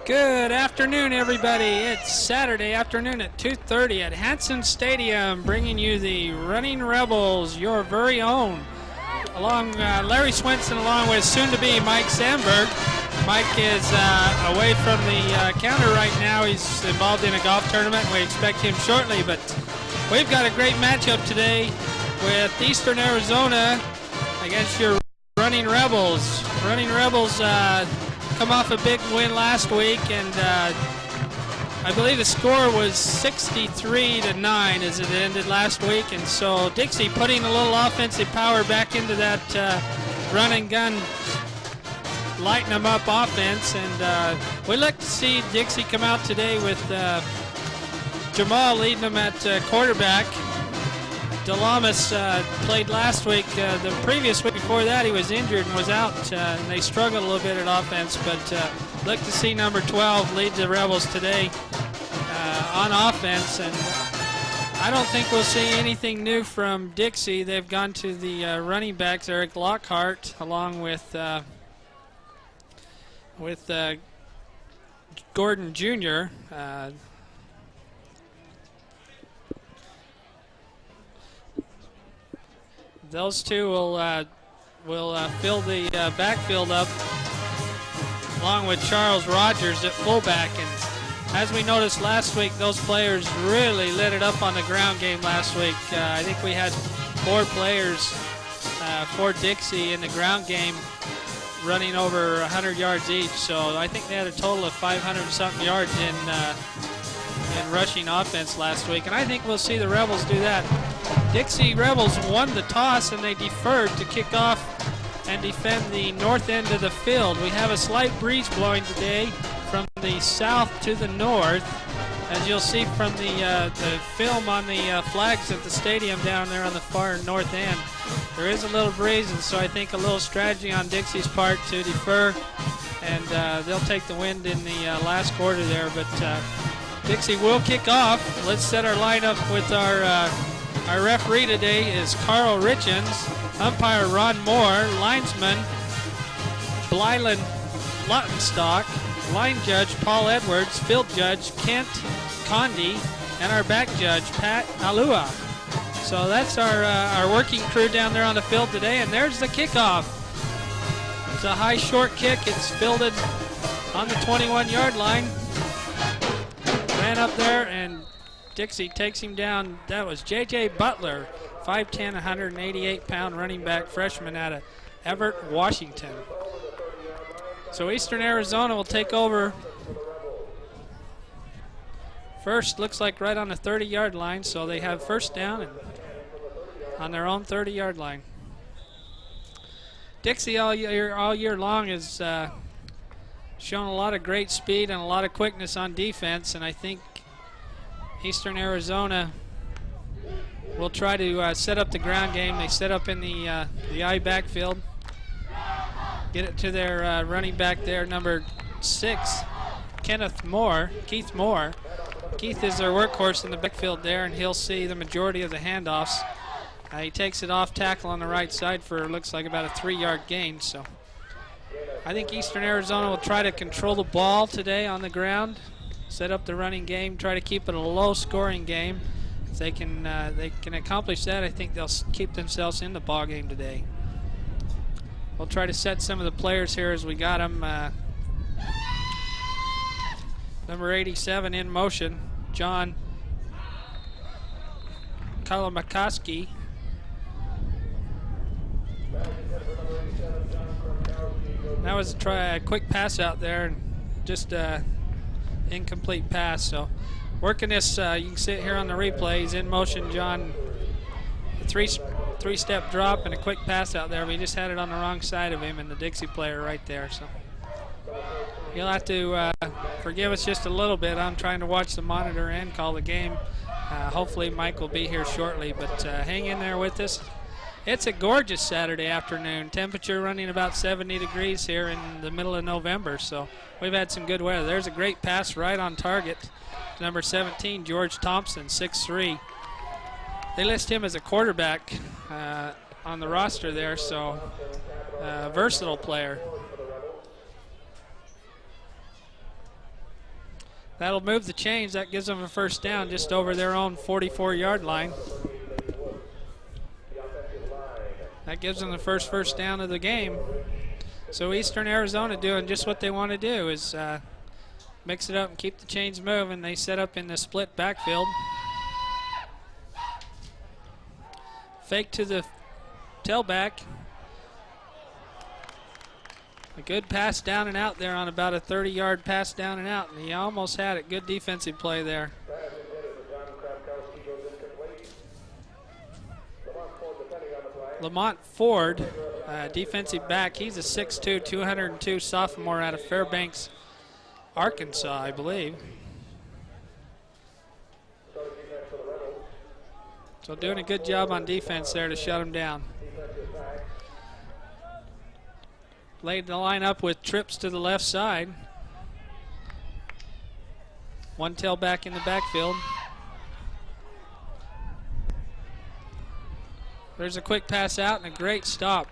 Good afternoon, everybody. It's Saturday afternoon at 2:30 at Hanson Stadium, bringing you the Running Rebels, your very own. Along Larry Swenson, along with soon-to-be Mike Sandberg. Mike is away from the counter right now. He's involved in a golf tournament, and we expect him shortly. But we've got a great matchup today with Eastern Arizona against your Running Rebels. Running Rebels come off a big win last week, and I believe the score was 63-9 as it ended last week. And so Dixie putting a little offensive power back into that run and gun, lighten them up offense. And we'd like to see Dixie come out today with Jamal leading them at quarterback. Delamas played last week. The previous week before that, he was injured and was out, and they struggled a little bit at offense. But look to see number 12 lead the Rebels today on offense. And I don't think we'll see anything new from Dixie. They've gone to the running backs, Eric Lockhart, along with Gordon Jr. Those two will fill the backfield up, along with Charles Rogers at fullback. And as we noticed last week, those players really lit it up on the ground game last week. I think we had 4 players for Dixie in the ground game running over 100 yards each. So I think they had a total of 500-something yards in rushing offense last week. And I think we'll see the Rebels do that. Dixie Rebels won the toss, and they deferred to kick off and defend the north end of the field. We have a slight breeze blowing today from the south to the north, as you'll see from the film on the flags at the stadium down there on the far north end. There is a little breeze, and so I think a little strategy on Dixie's part to defer, and they'll take the wind in the last quarter there. But Dixie will kick off. Let's set our lineup with our referee today is Carl Richens, umpire Ron Moore, linesman Blylan Luttenstock, line judge Paul Edwards, field judge Kent Condi, and our back judge Pat Alua. So that's our working crew down there on the field today, and there's the kickoff. It's a high short kick. It's fielded on the 21-yard line. Ran up there, and Dixie takes him down. That was J.J. Butler, 5'10", 188-pound running back freshman out of Everett, Washington. So Eastern Arizona will take over first, looks like right on the 30-yard line, so they have first down and on their own 30-yard line. Dixie all year long has shown a lot of great speed and a lot of quickness on defense, and I think Eastern Arizona will try to set up the ground game. They set up in the I backfield. Get it to their running back there, number 6, Keith Moore. Keith is their workhorse in the backfield there, and he'll see the majority of the handoffs. He takes it off tackle on the right side for looks like about a 3-yard gain. So I think Eastern Arizona will try to control the ball today on the ground, set up the running game, try to keep it a low-scoring game. If they can accomplish that, I think they'll keep themselves in the ball game today. We'll try to set some of the players here as we got them. Number 87 in motion, John Kalamakowski. That was a quick pass out there, and just incomplete pass. So working this, you can see it here on the replay. He's in motion, John. A three-step drop and a quick pass out there, but he just had it on the wrong side of him, and the Dixie player right there. So you'll have to forgive us just a little bit. I'm trying to watch the monitor and call the game. Hopefully Mike will be here shortly, but hang in there with us. It's a gorgeous Saturday afternoon. Temperature running about 70 degrees here in the middle of November, so we've had some good weather. There's a great pass right on target to number 17, George Thompson, 6'3". They list him as a quarterback on the roster there, so versatile player. That'll move the chains. That gives them a first down just over their own 44-yard line. That gives them the first down of the game. So Eastern Arizona doing just what they want to do is mix it up and keep the chains moving. They set up in the split backfield. Fake to the tailback. A good pass down and out there on about a 30-yard pass down and out, and he almost had it. Good defensive play there. Lamont Ford, defensive back. He's a 6'2", 202 sophomore out of Fairbanks, Arkansas, I believe. So doing a good job on defense there to shut him down. Laid the line up with trips to the left side. One tailback in the backfield. There's a quick pass out and a great stop.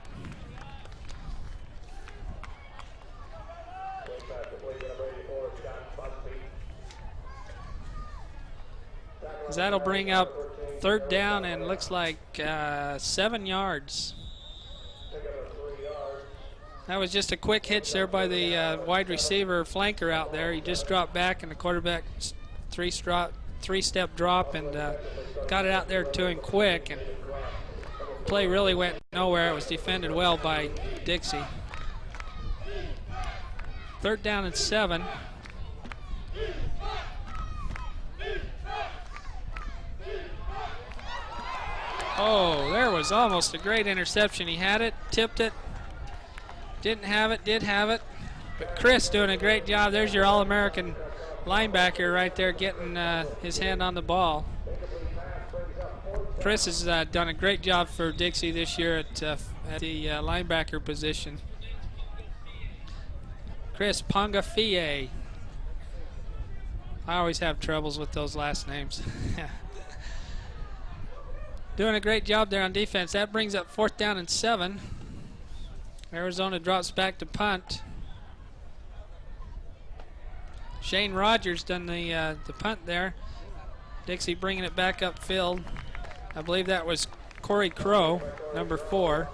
As that'll bring up third down and looks like 7 yards. That was just a quick hitch there by the wide receiver flanker out there. He just dropped back and the quarterback three-step drop and got it out there to him quick. And the play really went nowhere. It was defended well by Dixie. Third down and 7. Oh, there was almost a great interception. He had it, tipped it. Didn't have it, did have it. But Chris doing a great job. There's your All-American linebacker right there getting his hand on the ball. Chris has done a great job for Dixie this year at the linebacker position. Chris Pongafie. I always have troubles with those last names. Doing a great job there on defense. That brings up fourth down and 7. Arizona drops back to punt. Shane Rogers done the punt there. Dixie bringing it back upfield. I believe that was Corey Crow, number 4.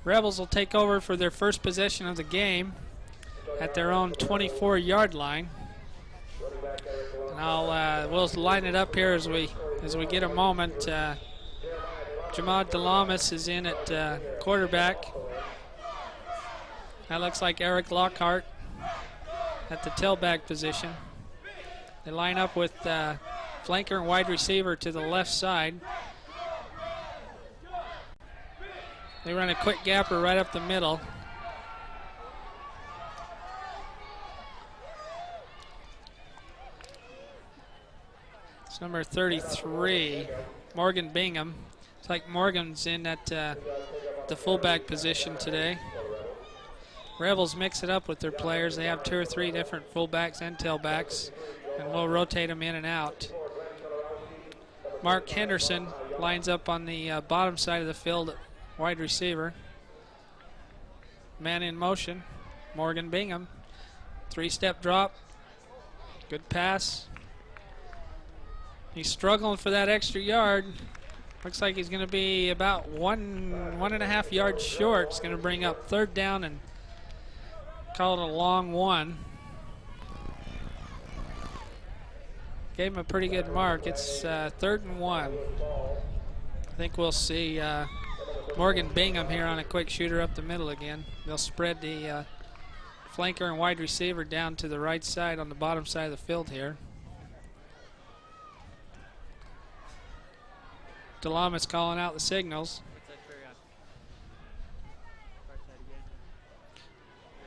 Rebels will take over for their first possession of the game at their own 24-yard line. And we'll line it up here as we get a moment. Jamad Delamis is in at quarterback. That looks like Eric Lockhart at the tailback position. They line up with flanker and wide receiver to the left side. They run a quick gapper right up the middle. It's number 33, Morgan Bingham. It's like Morgan's in at the fullback position today. Rebels mix it up with their players. They have 2 or 3 different fullbacks and tailbacks, and we'll rotate them in and out. Mark Henderson lines up on the bottom side of the field, wide receiver. Man in motion, Morgan Bingham. 3-step drop, good pass. He's struggling for that extra yard. Looks like he's going to be about one and a half yards short. It's going to bring up third down and call it a long one. Gave him a pretty good mark. It's 3rd and 1. I think we'll see Morgan Bingham here on a quick shooter up the middle again. They'll spread the flanker and wide receiver down to the right side on the bottom side of the field here. Delamis calling out the signals.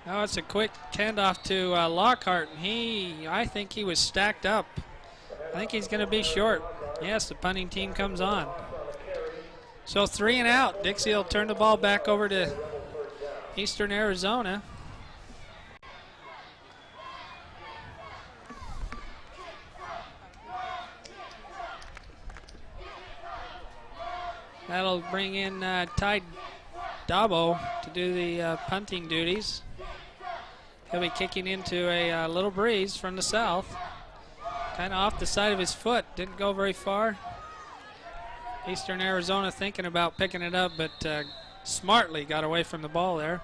Now it's a quick handoff to Lockhart, and I think he was stacked up. I think he's going to be short. Yes, the punting team comes on. So 3 and out. Dixie will turn the ball back over to Eastern Arizona. That'll bring in Ty Dabo to do the punting duties. He'll be kicking into a little breeze from the south. Kind of off the side of his foot. Didn't go very far. Eastern Arizona thinking about picking it up, but smartly got away from the ball there.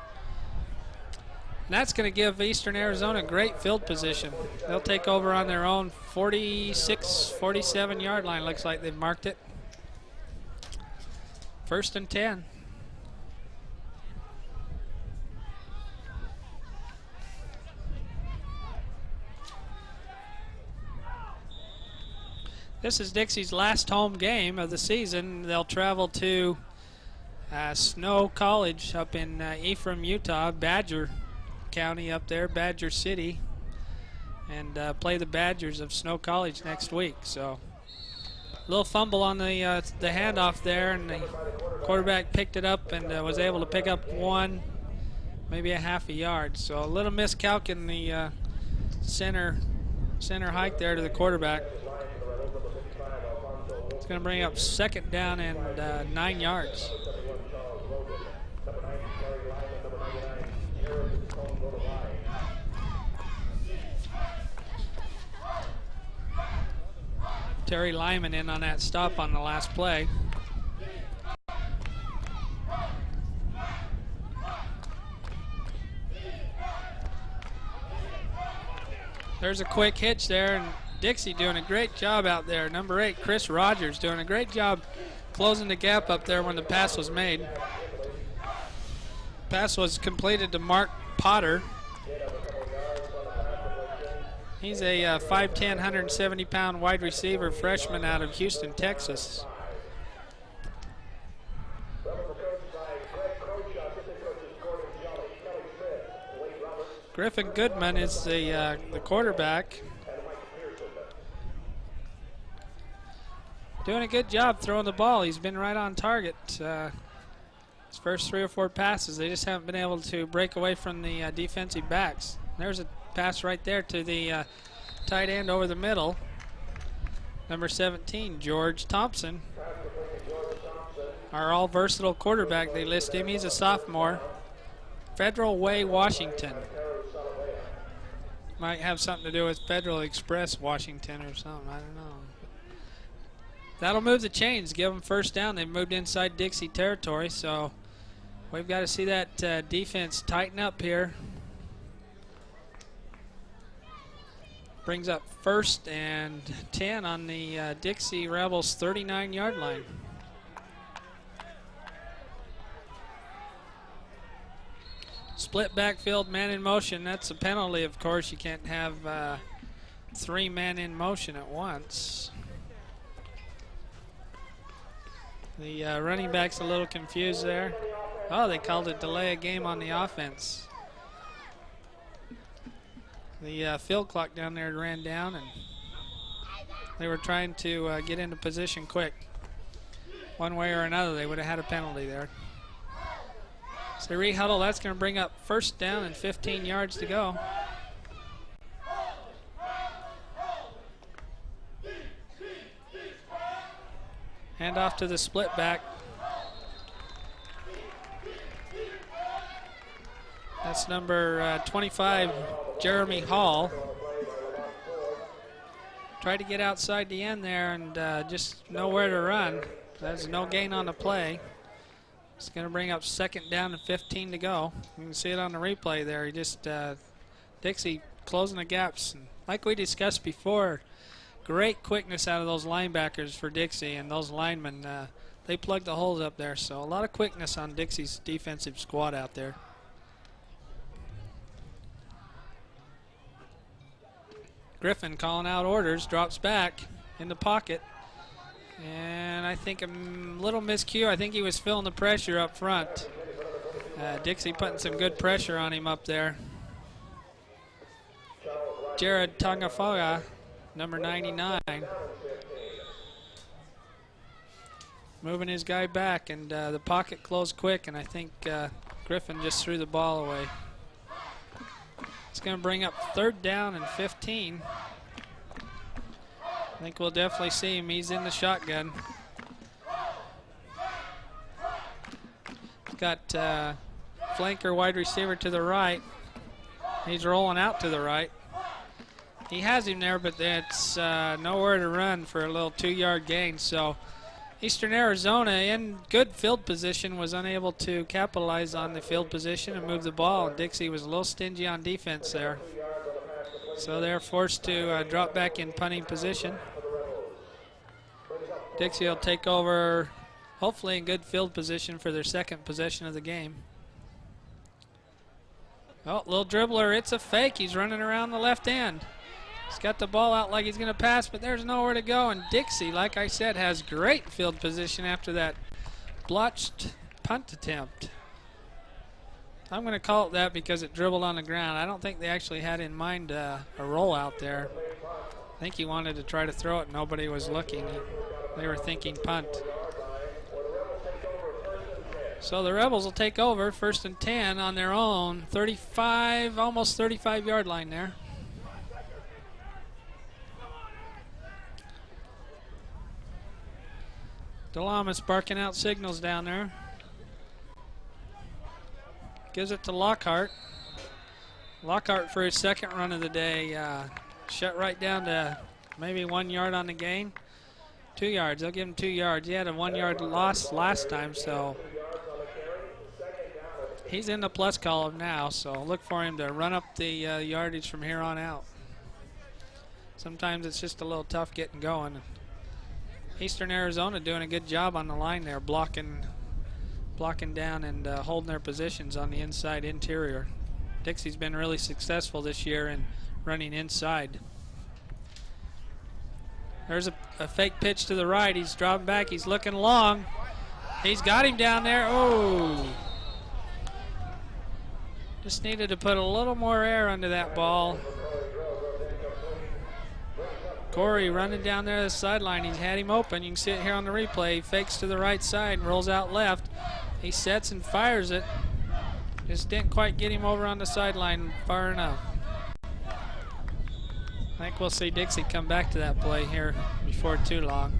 And that's going to give Eastern Arizona great field position. They'll take over on their own 46, 47 yard line. Looks like they've marked it. 1st and 10. This is Dixie's last home game of the season. They'll travel to Snow College up in Ephraim, Utah, Badger County up there, Badger City, and play the Badgers of Snow College next week. So a little fumble on the handoff there, and the quarterback picked it up and was able to pick up one, maybe a half a yard. So a little miscalc in the center hike there to the quarterback. It's going to bring up 2nd down and 9 yards. Terry Lyman in on that stop on the last play. There's a quick hitch there, and Dixie doing a great job out there. Number 8, Chris Rogers, doing a great job closing the gap up there when the pass was made. Pass was completed to Mark Potter. He's a 5'10", 170-pound wide receiver freshman out of Houston, Texas. Griffin Goodman is the quarterback. Doing a good job throwing the ball. He's been right on target. His first 3 or 4 passes, they just haven't been able to break away from the defensive backs. There's a pass right there to the tight end over the middle. Number 17, George Thompson. Our all-versatile quarterback, they list him. He's a sophomore. Federal Way, Washington. Might have something to do with Federal Express, Washington or something. I don't know. That'll move the chains, give them 1st down. They've moved inside Dixie territory, so we've got to see that defense tighten up here. Brings up 1st and 10 on the Dixie Rebels 39-yard line. Split backfield, man in motion. That's a penalty, of course. You can't have 3 men in motion at once. The running back's a little confused there. Oh, they called it delay of game on the offense. The field clock down there ran down, and they were trying to get into position quick. One way or another, they would have had a penalty there. So rehuddle, that's going to bring up 1st down and 15 yards to go. Hand off to the split back. That's number 25, Jeremy Hall. Tried to get outside the end there and just nowhere to run. There's no gain on the play. It's going to bring up 2nd down and 15 to go. You can see it on the replay there. He just, Dixie closing the gaps. And like we discussed before, great quickness out of those linebackers for Dixie, and those linemen, they plugged the holes up there. So a lot of quickness on Dixie's defensive squad out there. Griffin calling out orders, drops back in the pocket. And I think a little miscue. I think he was feeling the pressure up front. Dixie putting some good pressure on him up there. Jared Tangafaga, number 99. Moving his guy back, and the pocket closed quick, and I think Griffin just threw the ball away. It's going to bring up 3rd down and 15. I think we'll definitely see him. He's in the shotgun. got flanker wide receiver to the right. He's rolling out to the right. He has him there, but it's nowhere to run for a little 2-yard gain. So Eastern Arizona, in good field position, was unable to capitalize on the field position and move the ball. Dixie was a little stingy on defense there. So they're forced to drop back in punting position. Dixie will take over, hopefully in good field position for their second possession of the game. Oh, little dribbler, it's a fake. He's running around the left end. He's got the ball out like he's going to pass, but there's nowhere to go. And Dixie, like I said, has great field position after that blotched punt attempt. I'm going to call it that because it dribbled on the ground. I don't think they actually had in mind a rollout there. I think he wanted to try to throw it. Nobody was looking. They were thinking punt. So the Rebels will take over 1st and 10 on their own 35, almost 35-yard line there. Delamas barking out signals down there. Gives it to Lockhart. Lockhart for his second run of the day. Shut right down to maybe 1 yard on the gain. 2 yards. They'll give him 2 yards. He had a 1 yard loss last time, so he's in the plus column now. So look for him to run up the yardage from here on out. Sometimes it's just a little tough getting going. Eastern Arizona doing a good job on the line there, blocking down and holding their positions on the inside interior. Dixie's been really successful this year in running inside. There's a fake pitch to the right. He's dropping back. He's looking long. He's got him down there. Oh! Just needed to put a little more air under that ball. Corey running down there the sideline. He's had him open. You can see it here on the replay. He fakes to the right side and rolls out left. He sets and fires it. Just didn't quite get him over on the sideline far enough. I think we'll see Dixie come back to that play here before too long.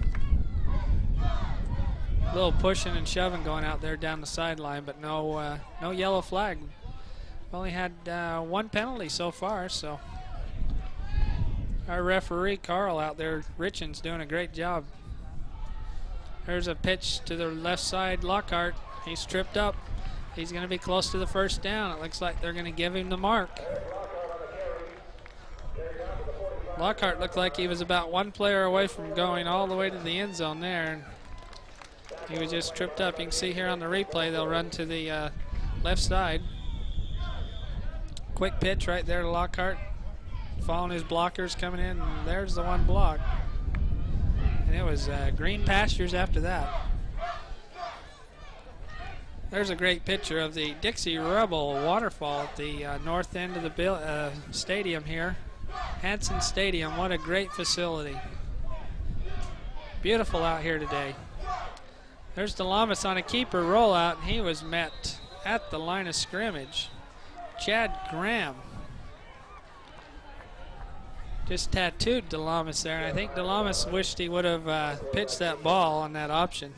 A little pushing and shoving going out there down the sideline, but no yellow flag. Only had one penalty so far, so our referee Carl out there, Richens, doing a great job. There's a pitch to the left side, Lockhart. He's tripped up. He's going to be close to the first down. It looks like they're going to give him the mark. Lockhart looked like he was about one player away from going all the way to the end zone there. He was just tripped up. You can see here on the replay, they'll run to the left side. Quick pitch right there to Lockhart. Following his blockers coming in, and there's the one block. And it was green pastures after that. There's a great picture of the Dixie Rebel waterfall at the north end of the stadium here. Hanson Stadium, what a great facility. Beautiful out here today. There's Delamas on a keeper rollout, and he was met at the line of scrimmage. Chad Graham just tattooed Delamas there, and I think Delamas wished he would have pitched that ball on that option.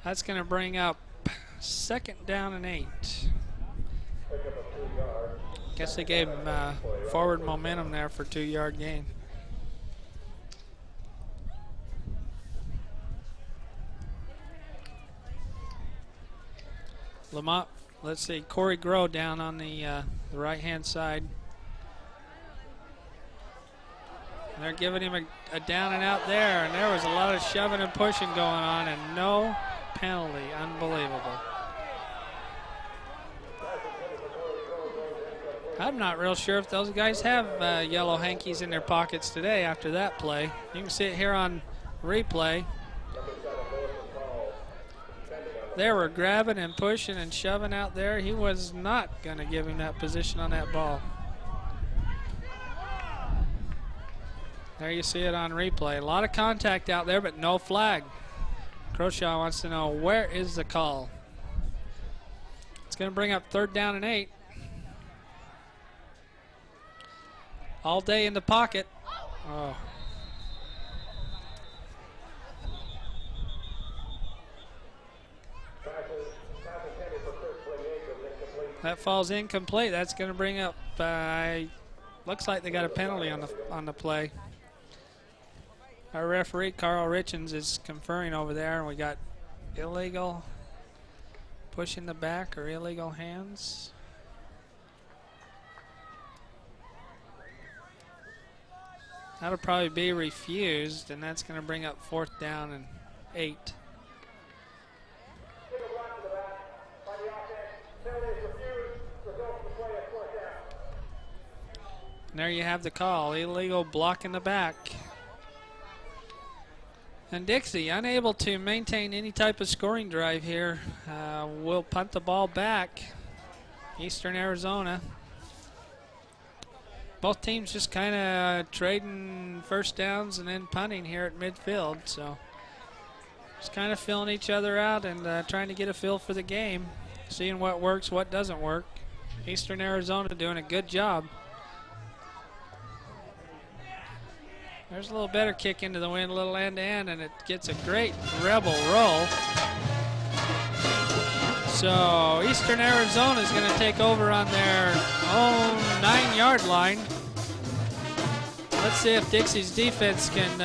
That's going to bring up 2nd down and 8. Guess they gave him forward momentum there for 2-yard gain. Lamont, let's see, Corey Groh down on the right-hand side. They're giving him a down and out there, and there was a lot of shoving and pushing going on, and no penalty. Unbelievable. I'm not real sure if those guys have yellow hankies in their pockets today after that play. You can see it here on replay. They were grabbing and pushing and shoving out there. He was not going to give him that position on that ball. There you see it on replay. A lot of contact out there, but no flag. Croshaw wants to know, where is the call? It's going to bring up 3rd down and 8. All day in the pocket. Oh. That falls incomplete. That's going to bring up, looks like they got a penalty on the play. Our referee, Carl Richens, is conferring over there, and we got illegal push in the back or illegal hands. That'll probably be refused, and that's going to bring up 4th down and 8. And there you have the call, illegal block in the back. And Dixie, unable to maintain any type of scoring drive here, will punt the ball back. Eastern Arizona. Both teams just kind of trading first downs and then punting here at midfield. So just kind of filling each other out and trying to get a feel for the game, seeing what works, what doesn't work. Eastern Arizona doing a good job. There's a little better kick into the wind, a little end-to-end, and it gets a great rebel roll. So Eastern Arizona is going to take over on their own 9-yard line. Let's see if Dixie's defense can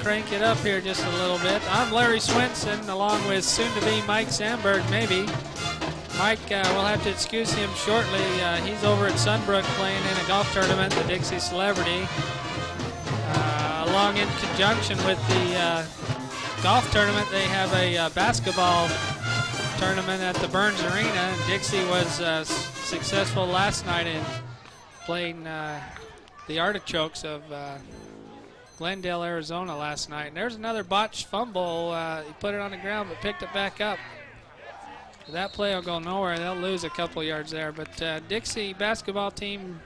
crank it up here just a little bit. I'm Larry Swenson, along with soon-to-be Mike Sandberg, maybe. Mike, we'll have to excuse him shortly. He's over at Sunbrook playing in a golf tournament, the Dixie Celebrity. Along in conjunction with the golf tournament, they have a basketball tournament at the Burns Arena, and Dixie was successful last night in playing the Artichokes of Glendale, Arizona last night. And there's another botched fumble. He put it on the ground but picked it back up. That play will go nowhere. They'll lose a couple yards there. But Dixie basketball team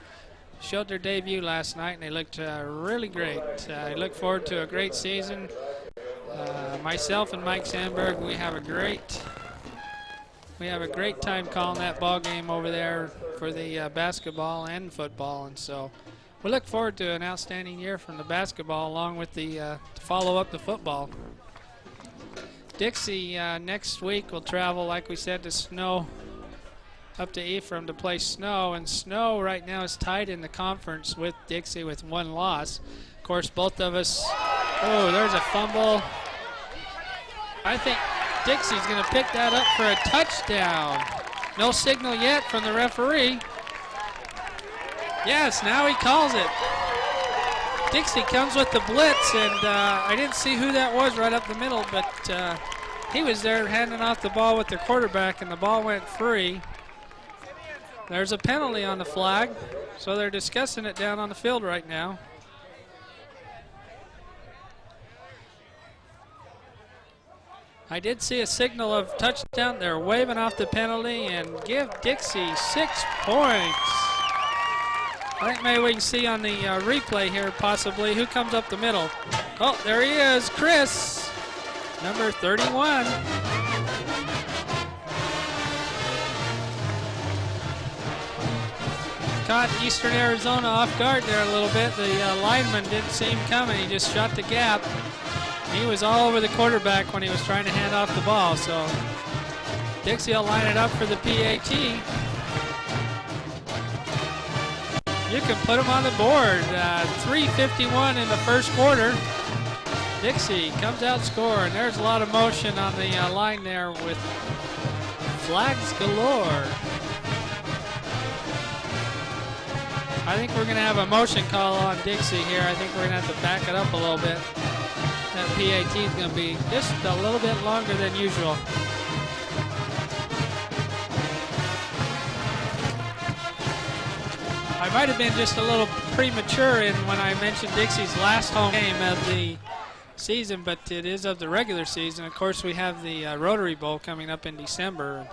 showed their debut last night, and they looked really great. I look forward to a great season. Myself and Mike Sandberg, we have a great time calling that ball game over there for the basketball and football, and so we look forward to an outstanding year from the basketball, along with the to follow up the football. Dixie next week will travel, like we said, to Snow, up to Ephraim to play Snow, and Snow right now is tied in the conference with Dixie with 1 loss. Of course, both of us. Oh, there's a fumble. I think Dixie's going to pick that up for a touchdown. No signal yet from the referee. Yes, now he calls it. Dixie comes with the blitz, and I didn't see who that was right up the middle, but he was there handing off the ball with the quarterback, and the ball went free. There's a penalty on the flag, so they're discussing it down on the field right now. I did see a signal of touchdown. They're waving off the penalty and give Dixie 6 points. I think maybe we can see on the replay here possibly who comes up the middle. Oh, there he is, Chris, number 31. Caught Eastern Arizona off guard there a little bit. The lineman didn't see him coming. He just shot the gap. He was all over the quarterback when he was trying to hand off the ball. So Dixie will line it up for the PAT. You can put them on the board. 3:51 in the first quarter. Dixie comes out scoring. There's a lot of motion on the line there with flags galore. I think we're going to have a motion call on Dixie here. I think we're going to have to back it up a little bit. That PAT is going to be just a little bit longer than usual. I might have been just a little premature in when I mentioned Dixie's last home game of the season, but it is of the regular season. Of course, we have the Rotary Bowl coming up in December.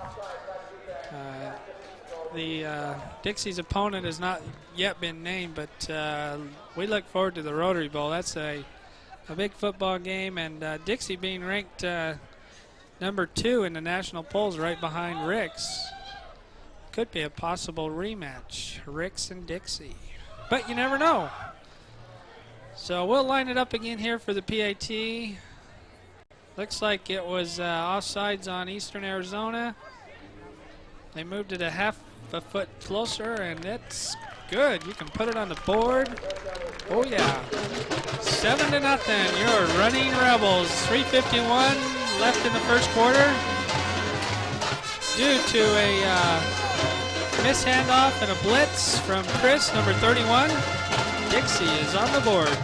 Dixie's opponent has not yet been named, but we look forward to the Rotary Bowl. That's a big football game, and Dixie being ranked number 2 in the national polls right behind Ricks. Could be a possible rematch, Ricks and Dixie. But you never know. So we'll line it up again here for the PAT. Looks like it was offsides on Eastern Arizona. They moved it a half a foot closer, and it's good. You can put it on the board. Oh yeah. 7-0. Your running Rebels. 3:51 left in the first quarter. Due to a miss handoff and a blitz from Chris, number 31, Dixie is on the board.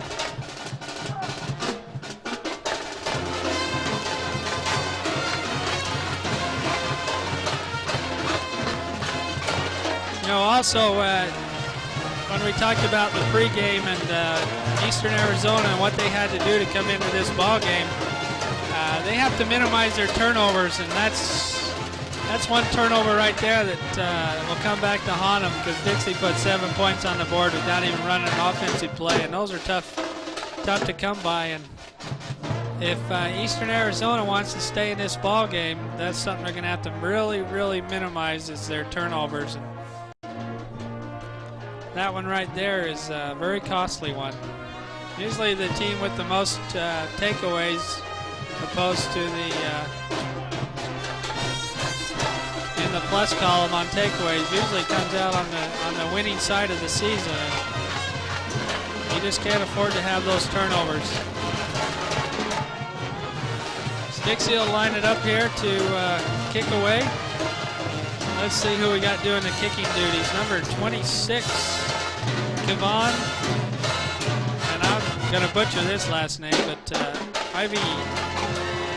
You know, also, when we talked about the pregame and Eastern Arizona and what they had to do to come into this ball game, they have to minimize their turnovers, and that's one turnover right there that will come back to haunt them, because Dixie put 7 points on the board without even running an offensive play, and those are tough to come by. And if Eastern Arizona wants to stay in this ball game, that's something they're going to have to really, really minimize, is their turnovers. And that one right there is a very costly one. Usually the team with the most takeaways, opposed to in the plus column on takeaways, usually comes out on the winning side of the season. You just can't afford to have those turnovers. Dixie will line it up here to kick away. Let's see who we got doing the kicking duties. Number 26, Kevon, and I'm going to butcher this last name, but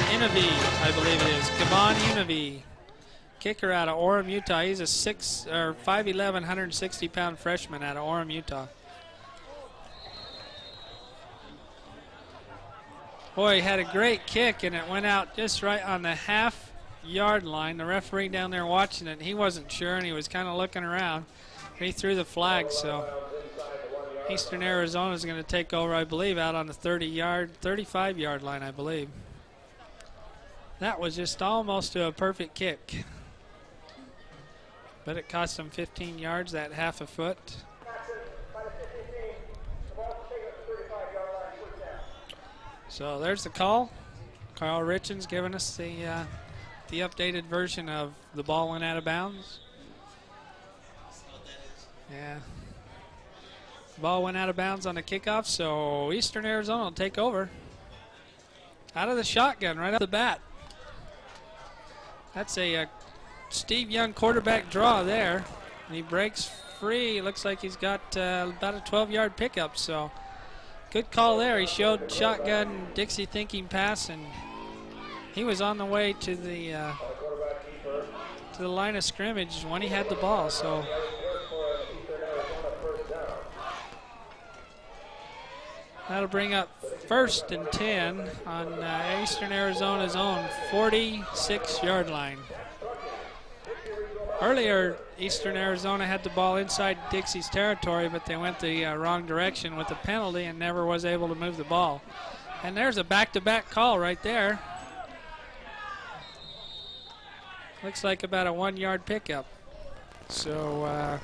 Inavi, I believe it is. Kevon Inavi, kicker out of Orem, Utah. He's a 5'11", 160-pound freshman out of Orem, Utah. Boy, he had a great kick, and it went out just right on the half-yard line. The referee down there watching it, he wasn't sure, and he was kind of looking around. He threw the flag, so Eastern Arizona is going to take over, I believe, out on the 35-yard line, I believe. That was just almost to a perfect kick. But it cost them 15 yards, that half a foot. So there's the call. Carl Richens giving us the updated version of the ball went out of bounds. Yeah. The ball went out of bounds on the kickoff, so Eastern Arizona will take over. Out of the shotgun, right off the bat. That's a Steve Young quarterback draw there. And he breaks free. Looks like he's got about a 12-yard pickup, so good call there. He showed shotgun Dixie thinking pass, and he was on the way to the line of scrimmage when he had the ball. So that'll bring up 1st and 10 on Eastern Arizona's own 46-yard line. Earlier, Eastern Arizona had the ball inside Dixie's territory, but they went the wrong direction with the penalty and never was able to move the ball. And there's a back-to-back call right there. Looks like about a 1-yard pickup. So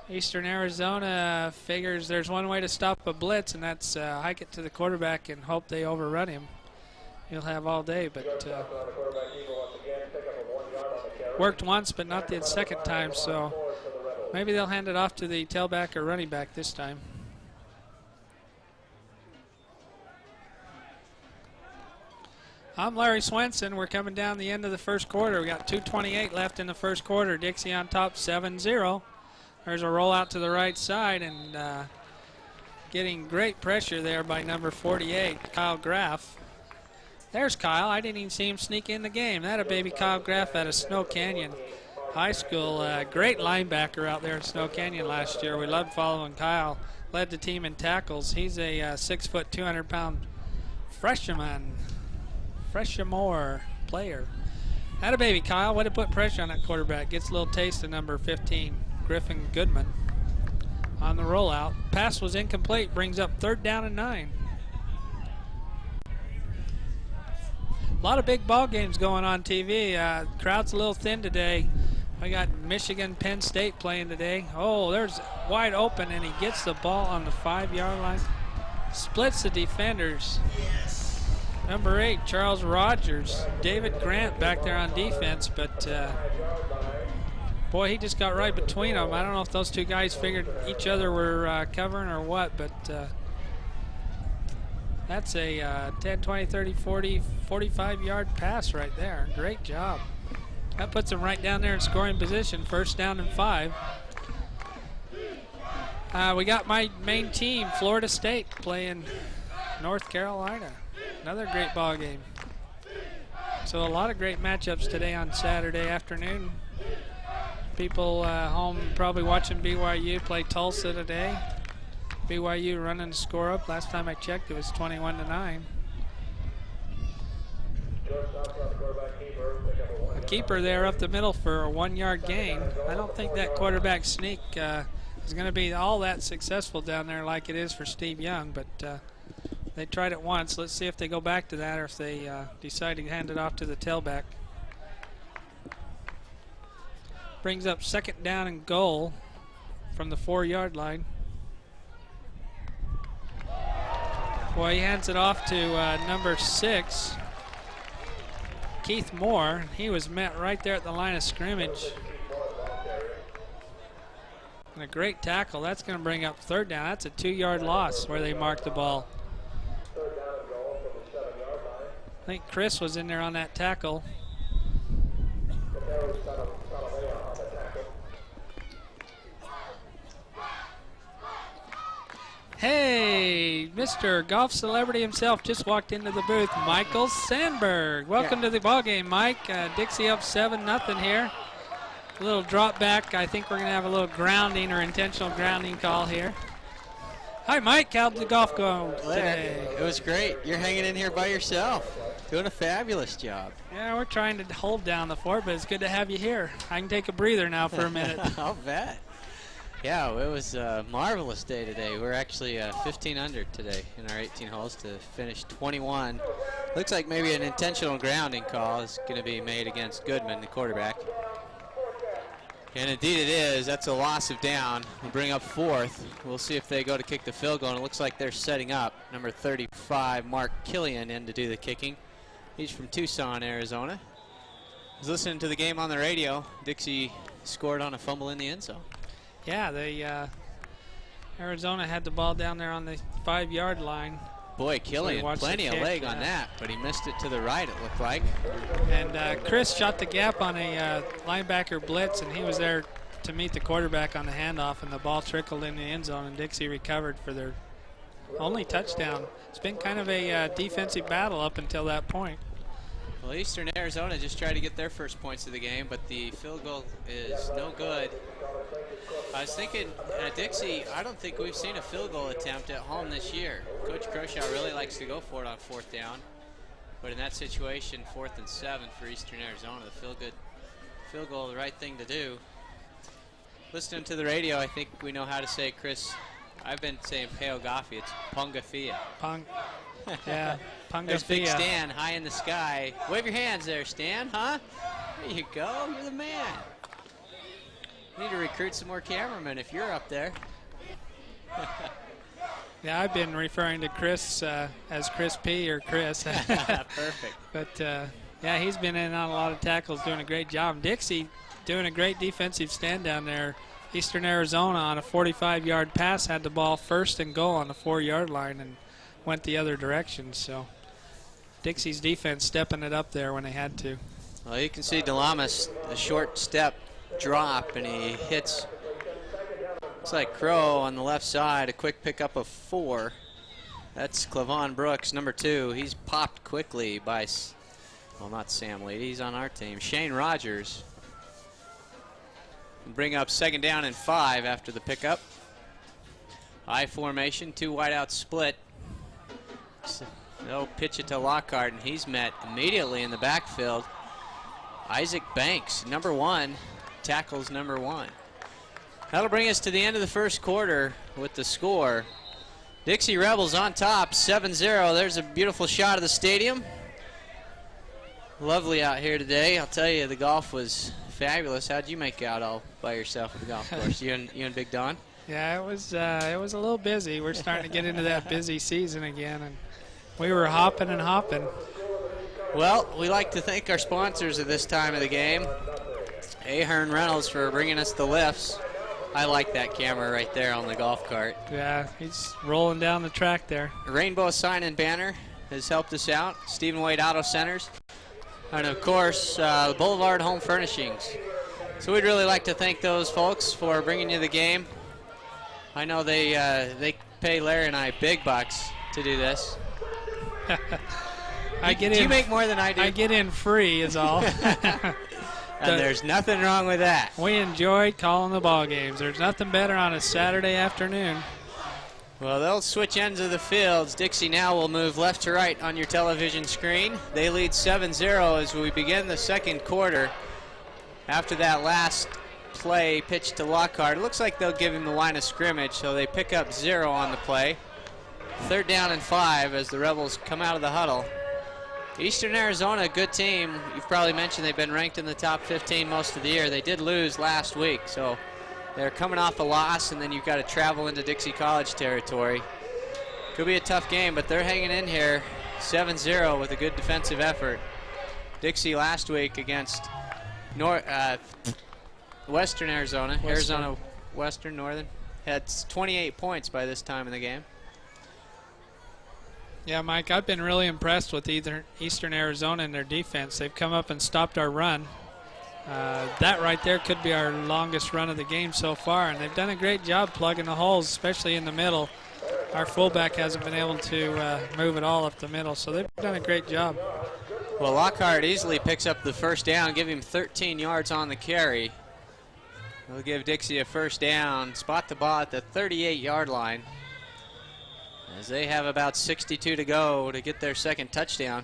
Eastern Arizona figures there's one way to stop a blitz, and that's hike it to the quarterback and hope they overrun him. He'll have all day, but worked once, but not the second time, so maybe they'll hand it off to the tailback or running back this time. I'm Larry Swenson. We're coming down the end of the first quarter. We got 2:28 left in the first quarter. Dixie on top 7-0. There's a rollout to the right side, and getting great pressure there by number 48, Kyle Graff. There's Kyle. I didn't even see him sneak in the game. That a baby Kyle Graff out of Snow Canyon High School. Great linebacker out there in Snow Canyon last year. We loved following Kyle. Led the team in tackles. He's a 6', 200-pound freshman player. That a baby Kyle. Way to put pressure on that quarterback. Gets a little taste of number 15, Griffin Goodman, on the rollout. Pass was incomplete. Brings up 3rd down and 9. A lot of big ball games going on TV. Crowd's a little thin today. We got Michigan, Penn State playing today. Oh, there's wide open, and he gets the ball on the 5-yard line. Splits the defenders. Number 8, Charles Rogers. David Grant back there on defense, but boy, he just got right between them. I don't know if those two guys figured each other were covering or what, but that's a 10, 20, 30, 40, 45-yard pass right there. Great job. That puts them right down there in scoring position, 1st down and 5. We got my main team, Florida State, playing North Carolina. Another great ball game. So a lot of great matchups today on Saturday afternoon. People home probably watching BYU play Tulsa today. BYU running the score up. Last time I checked, it was 21-9. A keeper there up the middle for a 1-yard gain. I don't think that quarterback sneak is going to be all that successful down there like it is for Steve Young, but they tried it once. Let's see if they go back to that or if they decide to hand it off to the tailback. Brings up 2nd down and goal from the 4-yard line. Boy, he hands it off to number 6, Keith Moore. He was met right there at the line of scrimmage. And a great tackle. That's going to bring up 3rd down. That's a 2-yard loss where they marked the ball. I think Chris was in there on that tackle. Hey, Mr. Golf Celebrity himself just walked into the booth. Michael Sandberg. Welcome to the ball game, Mike. Dixie up 7-0 here. A little drop back. I think we're going to have a little grounding or intentional grounding call here. Hi, Mike. How'd the golf go today? It was great. You're hanging in here by yourself. Doing a fabulous job. Yeah, we're trying to hold down the fort, but it's good to have you here. I can take a breather now for a minute. I'll bet. Yeah, it was a marvelous day today. We're actually 15 under today in our 18 holes to finish 21. Looks like maybe an intentional grounding call is going to be made against Goodman, the quarterback. And indeed it is. That's a loss of down. We'll bring up 4th. We'll see if they go to kick the field goal. And it looks like they're setting up number 35, Mark Killian, in to do the kicking. He's from Tucson, Arizona. He's listening to the game on the radio. Dixie scored on a fumble in the end zone. Yeah, Arizona had the ball down there on the 5-yard line. Boy, Killian, plenty of leg on that, but he missed it to the right, it looked like. And Chris shot the gap on a linebacker blitz, and he was there to meet the quarterback on the handoff, and the ball trickled in the end zone, and Dixie recovered for their only touchdown. It's been kind of a defensive battle up until that point. Well, Eastern Arizona just tried to get their first points of the game, but the field goal is no good. I was thinking, Dixie, I don't think we've seen a field goal attempt at home this year. Coach Croshaw really likes to go for it on 4th down. But in that situation, 4th and 7 for Eastern Arizona, the field goal, the right thing to do. Listening to the radio, I think we know how to say, Chris, I've been saying Peogafi. It's Pongafia. Yeah, Pongafia. There's Big Stan high in the sky. Wave your hands there, Stan, huh? There you go. You're the man. Need to recruit some more cameramen if you're up there. Yeah, I've been referring to Chris as Chris P. or Chris. Perfect. But, yeah, he's been in on a lot of tackles, doing a great job. Dixie doing a great defensive stand down there. Eastern Arizona on a 45-yard pass had the ball 1st and goal on the 4-yard line and went the other direction. So Dixie's defense stepping it up there when they had to. Well, you can see DeLamas, the short step drop, and he hits, looks like Crow on the left side, a quick pickup of 4. That's Clavon Brooks, number 2. He's popped quickly by, well, not Sam Lee, he's on our team, Shane Rogers. Bring up 2nd down and 5 after the pickup. I formation, 2 wideout split. They'll pitch it to Lockhart, and he's met immediately in the backfield. Isaac Banks, number 1, tackles number 1. That'll bring us to the end of the first quarter with the score. Dixie Rebels on top, 7-0. There's a beautiful shot of the stadium. Lovely out here today. I'll tell you, the golf was fabulous. How'd you make out all by yourself at the golf course? you and Big Don? Yeah, it was a little busy. We're starting to get into that busy season again, and We were hopping and hopping. Well, we like to thank our sponsors at this time of the game. Ahern Reynolds for bringing us the lifts. I like that camera right there on the golf cart. Yeah, he's rolling down the track there. Rainbow Sign and Banner has helped us out. Stephen Wade Auto Centers. And of course, Boulevard Home Furnishings. So we'd really like to thank those folks for bringing you the game. I know they pay Larry and I big bucks to do this. Do you make more than I do? I get in free is all. And there's nothing wrong with that. We enjoyed calling the ball games. There's nothing better on a Saturday afternoon. Well, they'll switch ends of the fields. Dixie now will move left to right on your television screen. They lead 7-0 as we begin the second quarter. After that last play pitched to Lockhart, it looks like they'll give him the line of scrimmage, so they pick up 0 on the play. 3rd down and 5 as the Rebels come out of the huddle. Eastern Arizona, a good team. You've probably mentioned they've been ranked in the top 15 most of the year. They did lose last week, so they're coming off a loss, and then you've got to travel into Dixie College territory. Could be a tough game, but they're hanging in here 7-0 with a good defensive effort. Dixie last week against Western Arizona, Arizona Western Northern, had 28 points by this time in the game. Yeah, Mike, I've been really impressed with Eastern Arizona and their defense. They've come up and stopped our run. That right there could be our longest run of the game so far, and they've done a great job plugging the holes, especially in the middle. Our fullback hasn't been able to move it all up the middle, so they've done a great job. Well, Lockhart easily picks up the first down, give him 13 yards on the carry. They'll give Dixie a first down, spot the ball at the 38-yard line, as they have about 62 to go to get their second touchdown.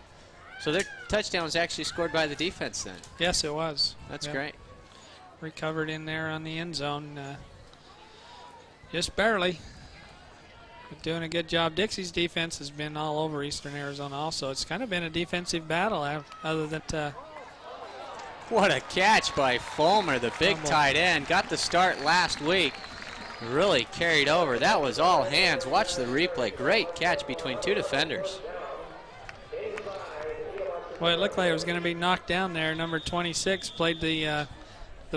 So their touchdown was actually scored by the defense then. Yes, it was. That's great. Recovered in there on the end zone. Just barely. But doing a good job. Dixie's defense has been all over Eastern Arizona also. It's kind of been a defensive battle other than... What a catch by Fulmer, the big tight end. Got the start last week. Really carried over. That was all hands. Watch the replay. Great catch between two defenders. Well, it looked like it was going to be knocked down there. Number 26 played the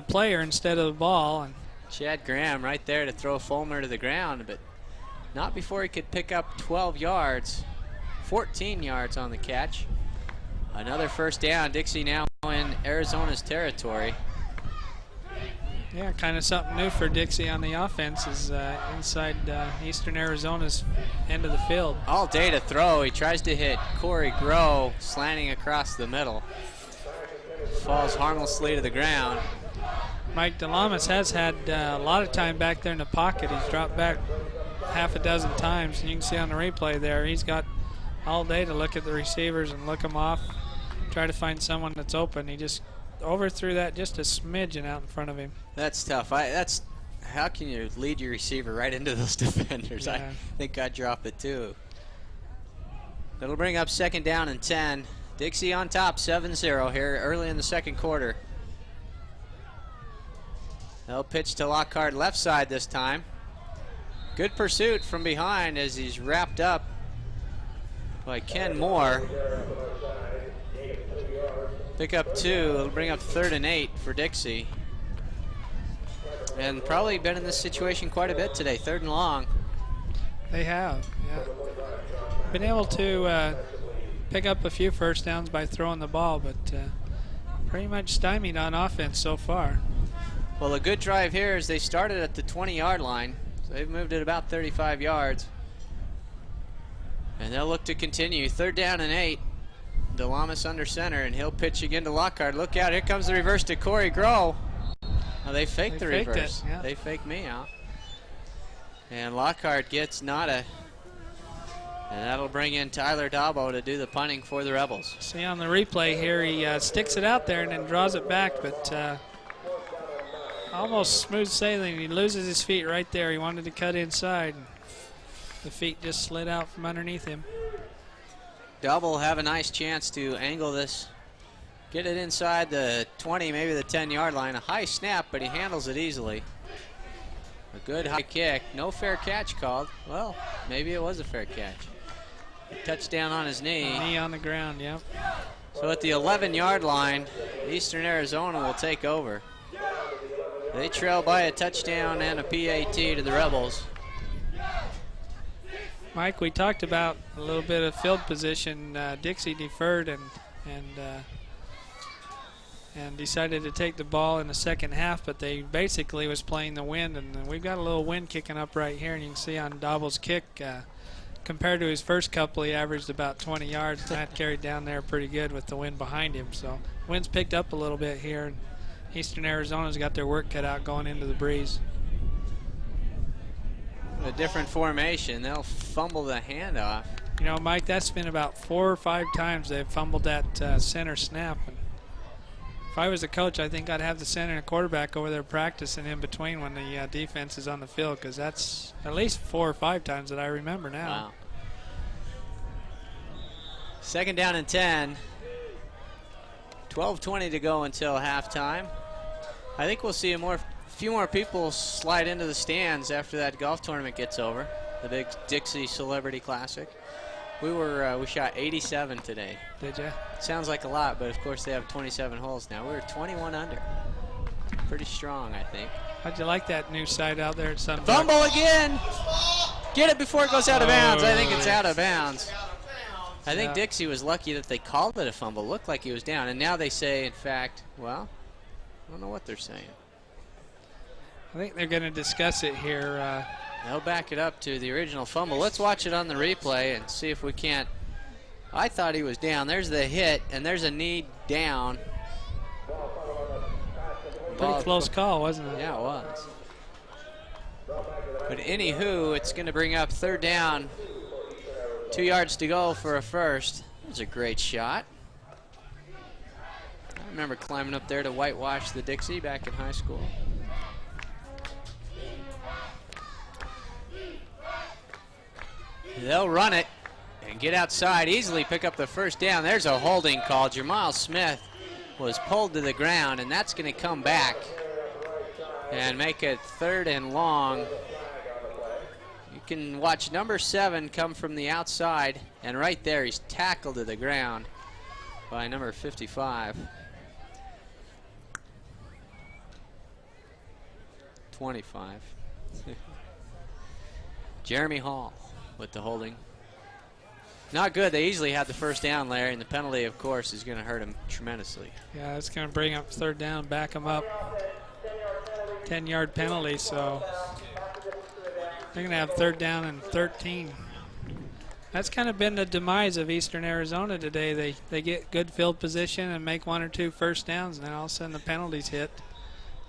player instead of the ball. And Chad Graham right there to throw Fulmer to the ground, but not before he could pick up 12 yards. 14 yards on the catch. Another first down. Dixie now in Arizona's territory. Yeah, kind of something new for Dixie on the offense is inside Eastern Arizona's end of the field. All day to throw. He tries to hit Corey Groh slanting across the middle. Falls harmlessly to the ground. Mike DeLamas has had a lot of time back there in the pocket. He's dropped back half a dozen times, and you can see on the replay there, he's got all day to look at the receivers and look them off, try to find someone that's open. He just overthrew that just a smidgen out in front of him. That's tough. How can you lead your receiver right into those defenders? Yeah. I think I'd drop it too. That'll bring up 2nd down and 10. Dixie on top, 7-0 here early in the second quarter. They'll pitch to Lockhart left side this time. Good pursuit from behind as he's wrapped up by Ken Moore. Pick up 2. It'll bring up 3rd and 8 for Dixie. And probably been in this situation quite a bit today. 3rd and long. They have, yeah. Been able to pick up a few first downs by throwing the ball, but pretty much stymied on offense so far. Well, a good drive here is they started at the 20-yard line. So they've moved it about 35 yards. And they'll look to continue. 3rd down and 8. DeLamas under center, and he'll pitch again to Lockhart. Look out, here comes the reverse to Corey Groh. Oh, they faked the reverse. Yeah. They faked me out. And Lockhart gets Nada. And that'll bring in Tyler Dabo to do the punting for the Rebels. See on the replay here, he sticks it out there and then draws it back, but almost smooth sailing. He loses his feet right there. He wanted to cut inside. And the feet just slid out from underneath him. Dabo will have a nice chance to angle this. Get it inside the 20, maybe the 10-yard line. A high snap, but he handles it easily. A good high kick. No fair catch called. Well, maybe it was a fair catch. Touchdown on his knee. Knee on the ground, yep. So at the 11-yard line, Eastern Arizona will take over. They trail by a touchdown and a PAT to the Rebels. Mike, we talked about a little bit of field position. Dixie deferred and decided to take the ball in the second half, but they basically was playing the wind, and we've got a little wind kicking up right here, and you can see on Dauble's kick, compared to his first couple, he averaged about 20 yards, and that carried down there pretty good with the wind behind him. So wind's picked up a little bit here, and Eastern Arizona's got their work cut out going into the breeze. A different formation. They'll fumble the handoff. You know, Mike, that's been about 4 or 5 times they've fumbled that center snap. And if I was a coach, I think I'd have the center and a quarterback over there practicing in between when the defense is on the field, because that's at least 4 or 5 times that I remember now. Wow. Second down and 10. 12:20 to go until halftime. I think we'll see a few more people slide into the stands after that golf tournament gets over, the big Dixie Celebrity Classic. We shot 87 today. Did you? Sounds like a lot, but of course they have 27 holes now. We're 21 under. Pretty strong, I think. How'd you like that new site out there at Sunbrook? Fumble again! Get it before it goes out of bounds. I think it's out of bounds. I think Dixie was lucky that they called it a fumble. Looked like he was down, and now they say, in fact, well, I don't know what they're saying. I think they're going to discuss it here. They'll back it up to the original fumble. Let's watch it on the replay and see if we can't. I thought he was down. There's the hit, and there's a knee down. Pretty close call, wasn't it? Yeah, it was. But anywho, it's going to bring up third down. 2 yards to go for a first. That was a great shot. I remember climbing up there to whitewash the Dixie back in high school. They'll run it and get outside, easily pick up the first down. There's a holding call. Jamal Smith was pulled to the ground, and that's going to come back and make it third and long. You can watch number 7 come from the outside, and right there he's tackled to the ground by number 55. 25. Jeremy Hall with the holding. Not good. They easily had the first down, Larry, and the penalty, of course, is going to hurt him tremendously. Yeah, it's going to bring up third down, back him up. 10-yard penalty, so they're going to have third down and 13. That's kind of been the demise of Eastern Arizona today. They get good field position and make 1 or 2 first downs, and then all of a sudden the penalties hit.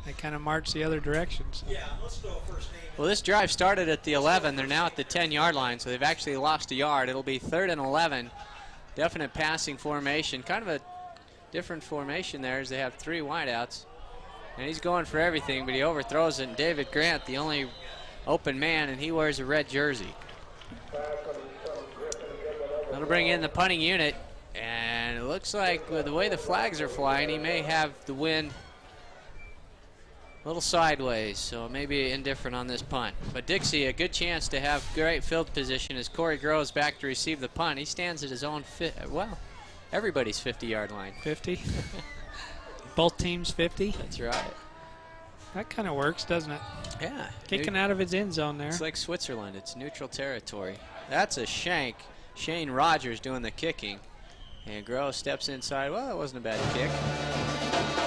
They kind of march the other direction. So. Yeah, let's go first name. Well, this drive started at the 11. They're now at the 10-yard line, so they've actually lost a yard. It'll be third and 11. Definite passing formation. Kind of a different formation there as they have 3 wideouts. And he's going for everything, but he overthrows it. And David Grant, the only open man, and he wears a red jersey. That'll bring in the punting unit. And it looks like with the way the flags are flying, he may have the wind a little sideways, so maybe indifferent on this punt. But Dixie, a good chance to have great field position as Corey Groves back to receive the punt. He stands at his own, everybody's 50-yard line. 50? Both teams 50? That's right. That kind of works, doesn't it? Yeah. Kicking out of its end zone there. It's like Switzerland. It's neutral territory. That's a shank. Shane Rogers doing the kicking. And Groves steps inside. Well, that wasn't a bad kick.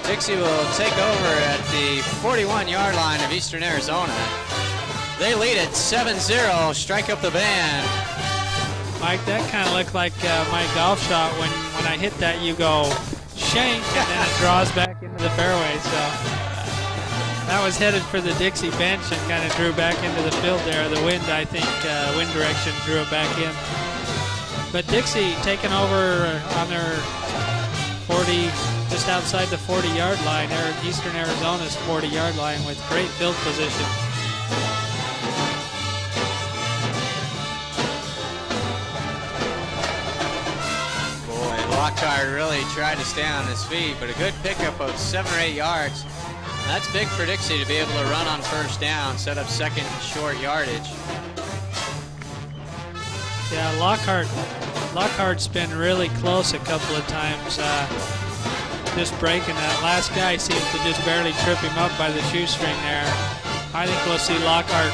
Dixie will take over at the 41-yard line of Eastern Arizona. They lead it 7-0. Strike up the band. Mike, that kind of looked like my golf shot. When I hit that, you go shank, and then it draws back into the fairway. So that was headed for the Dixie bench and kind of drew back into the field there. The wind, I think, wind direction drew it back in. But Dixie taking over on their 40, just outside the 40-yard line. They're at Eastern Arizona's 40-yard line with great field position. Boy, Lockhart really tried to stay on his feet, but a good pickup of 7 or 8 yards. That's big for Dixie to be able to run on first down, set up second and short yardage. Yeah, Lockhart's been really close a couple of times, just breaking that. Last guy seems to just barely trip him up by the shoestring there. I think we'll see Lockhart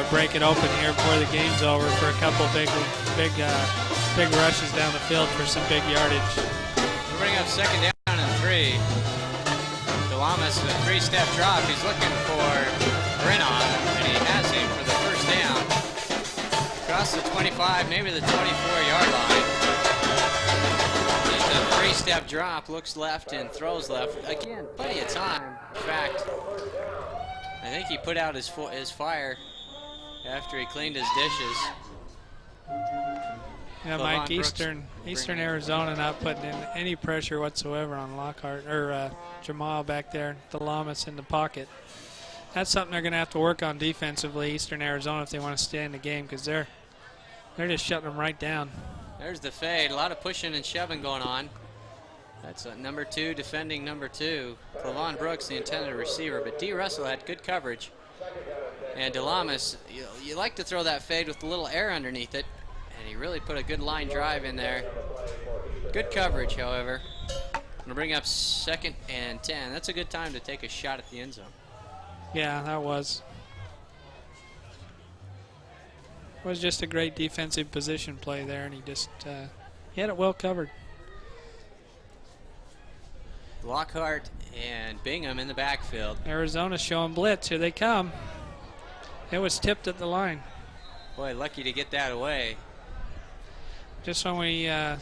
break it open here before the game's over for a couple big rushes down the field for some big yardage. We'll bring up second down and 3. Delamas in a 3-step drop. He's looking for Brennan, and he has him for the first down. Across the 25, maybe the 24-yard line. He's a 3-step drop, looks left and throws left. Again, plenty of time. In fact, I think he put out his fire after he cleaned his dishes. Yeah, Mike, Eastern Arizona not putting in any pressure whatsoever on Lockhart or Jamal back there. Delamas in the pocket. That's something they're going to have to work on defensively, Eastern Arizona, if they want to stay in the game, because they're just shutting them right down. There's the fade. A lot of pushing and shoving going on. That's number 2 defending number 2. Clavon Brooks, the intended receiver, but D. Russell had good coverage. And Delamas, you like to throw that fade with a little air underneath it, and he really put a good line drive in there. Good coverage, however. I'm going to bring up second and 10. That's a good time to take a shot at the end zone. Yeah, that was. It was just a great defensive position play there, and he had it well covered. Lockhart and Bingham in the backfield. Arizona showing blitz. Here they come. It was tipped at the line. Boy, lucky to get that away. Just when we, I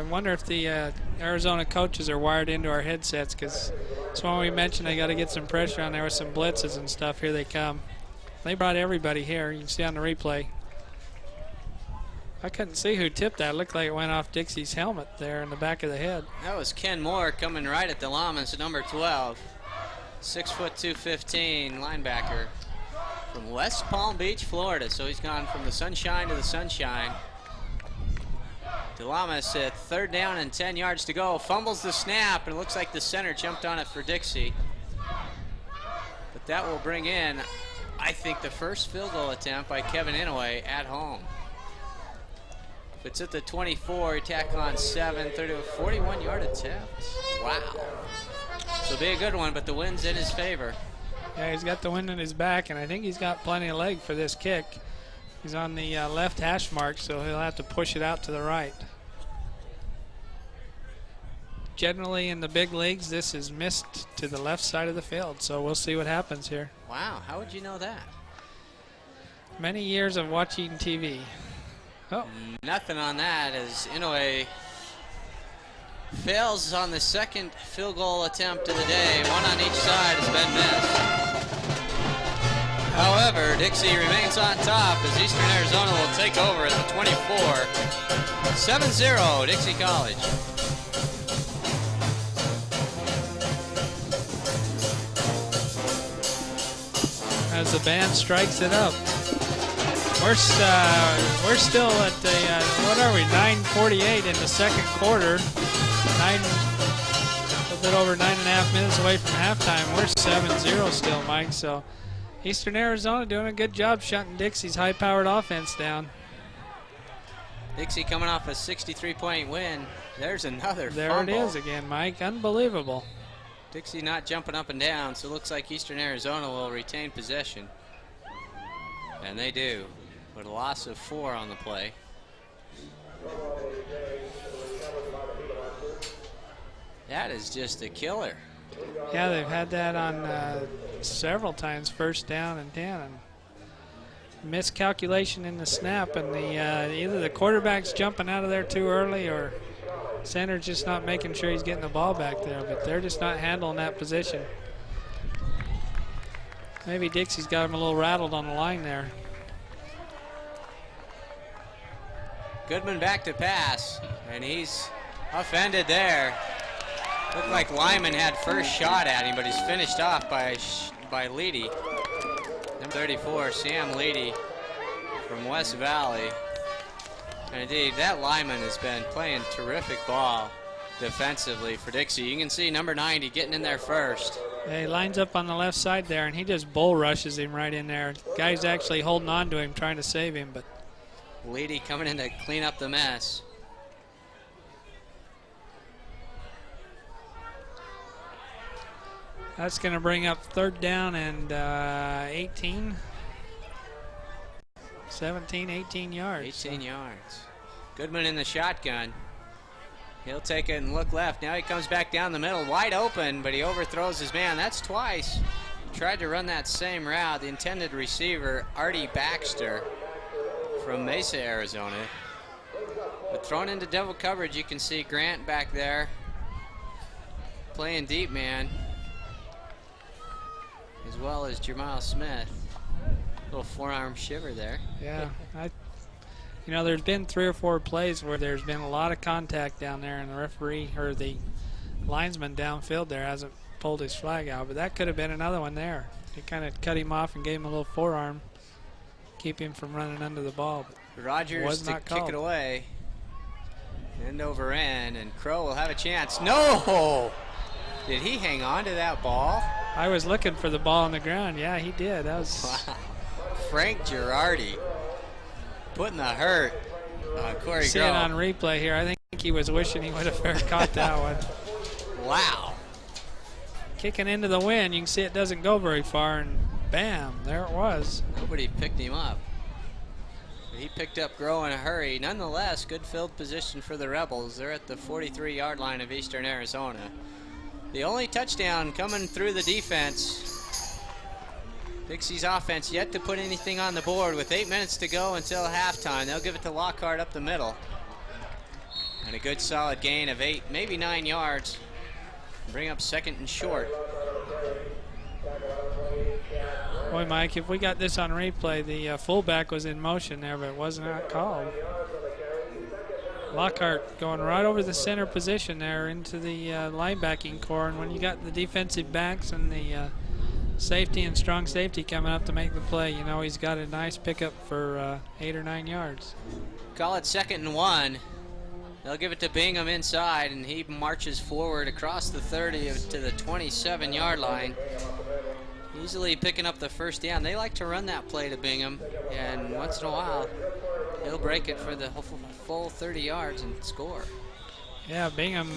wonder if the Arizona coaches are wired into our headsets, because it's when we mentioned they got to get some pressure on there with some blitzes and stuff. Here they come. They brought everybody here. You can see on the replay. I couldn't see who tipped that. It looked like it went off Dixie's helmet there in the back of the head. That was Ken Moore coming right at Delamas at number 12. 6', 215 linebacker from West Palm Beach, Florida. So he's gone from the sunshine to the sunshine. Delamas at third down and 10 yards to go. Fumbles the snap, and it looks like the center jumped on it for Dixie. But that will bring in, I think, the first field goal attempt by Kevin Inouye at home. If it's at the 24, you tack on 7, 30, 41-yard attempt. Wow. This will be a good one, but the wind's in his favor. Yeah, he's got the wind in his back, and I think he's got plenty of leg for this kick. He's on the left hash mark, so he'll have to push it out to the right. Generally in the big leagues, this is missed to the left side of the field, so we'll see what happens here. Wow, how would you know that? Many years of watching TV. Oh. Nothing on that as Inouye fails on the second field goal attempt of the day. One on each side has been missed. However, Dixie remains on top as Eastern Arizona will take over at the 24. 7-0 Dixie College. As the band strikes it up. We're still at the, what are we, 9:48 in the second quarter. A bit over 9.5 minutes away from halftime. We're 7-0 still, Mike. So Eastern Arizona doing a good job shutting Dixie's high-powered offense down. Dixie coming off a 63-point win. There's another There fumble. it is again, Mike. Unbelievable. Dixie not jumping up and down, so it looks like Eastern Arizona will retain possession. And they do, with a loss of 4 on the play. That is just a killer. Yeah, they've had that on several times, first down and 10. And miscalculation in the snap, and either the quarterback's jumping out of there too early or center's just not making sure he's getting the ball back there, but they're just not handling that position. Maybe Dixie's got him a little rattled on the line there. Goodman back to pass, and he's offended there. Looked like Lyman had first shot at him, but he's finished off by Leedy. Number 34, Sam Leedy from West Valley. And indeed, that Lyman has been playing terrific ball defensively for Dixie. You can see number 90 getting in there first. Yeah, he lines up on the left side there, and he just bull rushes him right in there. Guy's actually holding on to him, trying to save him, but Leedy coming in to clean up the mess. That's going to bring up 3rd down and 18. 17, 18 yards. 18 yards. Goodman in the shotgun. He'll take it and look left. Now he comes back down the middle, wide open, but he overthrows his man. That's twice. Tried to run that same route. The intended receiver, Artie Baxter from Mesa, Arizona. But thrown into double coverage, you can see Grant back there playing deep man, as well as Jamal Smith. Little forearm shiver there. Yeah, there's been 3 or 4 plays where there's been a lot of contact down there, and the referee or the linesman downfield there hasn't pulled his flag out. But that could have been another one there. He kind of cut him off and gave him a little forearm, keep him from running under the ball. But Rogers to kick it away. End over end, and Crow will have a chance. No! Did he hang on to that ball? I was looking for the ball on the ground. Yeah, he did. That was wow. Frank Girardi putting the hurt on Corey See Grove. it on replay here. I think he was wishing he would have caught that one. Wow. Kicking into the wind. You can see it doesn't go very far, and bam, there it was. Nobody picked him up. He picked up Grow in a hurry. Nonetheless, good field position for the Rebels. They're at the 43-yard line of Eastern Arizona. The only touchdown coming through the defense. Dixie's offense yet to put anything on the board with 8 minutes to go until halftime. They'll give it to Lockhart up the middle. And a good solid gain of 8, maybe 9 yards. Bring up 2nd and short. Boy, Mike, if we got this on replay, the fullback was in motion there, but it was not called. Lockhart going right over the center position there into the linebacking core, and when you got the defensive backs and the safety and strong safety coming up to make the play, you know he's got a nice pickup for 8 or 9 yards. Call it 2nd and 1. They'll give it to Bingham inside, and he marches forward across the 30 to the 27-yard line. Easily picking up the first down. They like to run that play to Bingham, and once in a while, he'll break it for the full 30 yards and score. Yeah, Bingham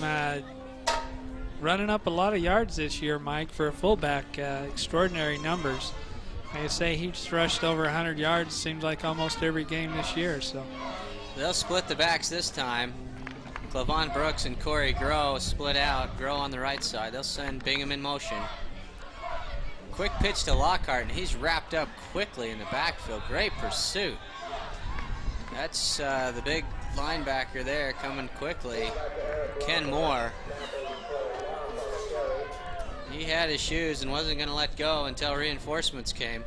running up a lot of yards this year, Mike, for a fullback. Extraordinary numbers. Like I say, he's rushed over 100 yards, seems like almost every game this year. So they'll split the backs this time. Clavon Brooks and Corey Grow split out. Grow on the right side. They'll send Bingham in motion. Quick pitch to Lockhart, and he's wrapped up quickly in the backfield. Great pursuit. That's the big linebacker there coming quickly, Ken Moore. He had his shoes and wasn't going to let go until reinforcements came.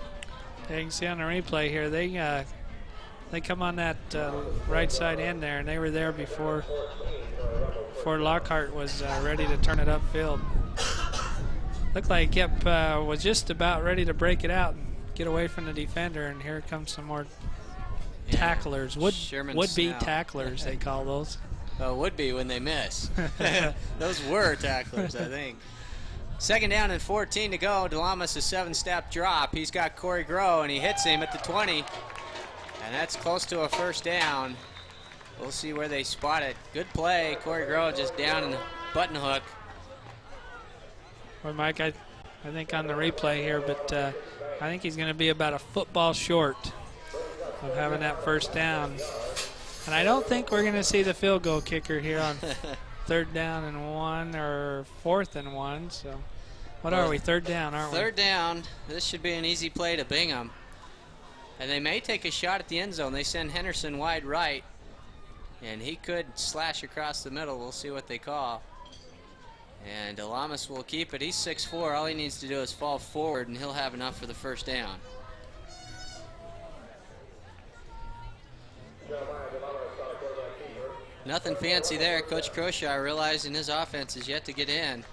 You can see on the replay here, they come on that right side end there, and they were there before Lockhart was ready to turn it upfield. Looked like he was just about ready to break it out and get away from the defender, and here comes some more tacklers. Would-be tacklers, they call those. Would be when they miss. Those were tacklers, I think. 2nd down and 14 to go. Delamas a 7-step drop. He's got Corey Grow, and he hits him at the 20. And that's close to a first down. We'll see where they spot it. Good play. Corey Grow just down in the button hook. Well, Mike, I think on the replay here, but I think he's going to be about a football short of having that first down. And I don't think we're going to see the field goal kicker here on 3rd down and 1 or 4th and 1. So what are we? 3rd down, aren't we? 3rd down. This should be an easy play to Bingham. And they may take a shot at the end zone. They send Henderson wide right, and he could slash across the middle. We'll see what they call. And Delamas will keep it. He's 6'4". All he needs to do is fall forward, and he'll have enough for the first down. Nothing fancy there. Coach Croshaw realizing his offense is yet to get in.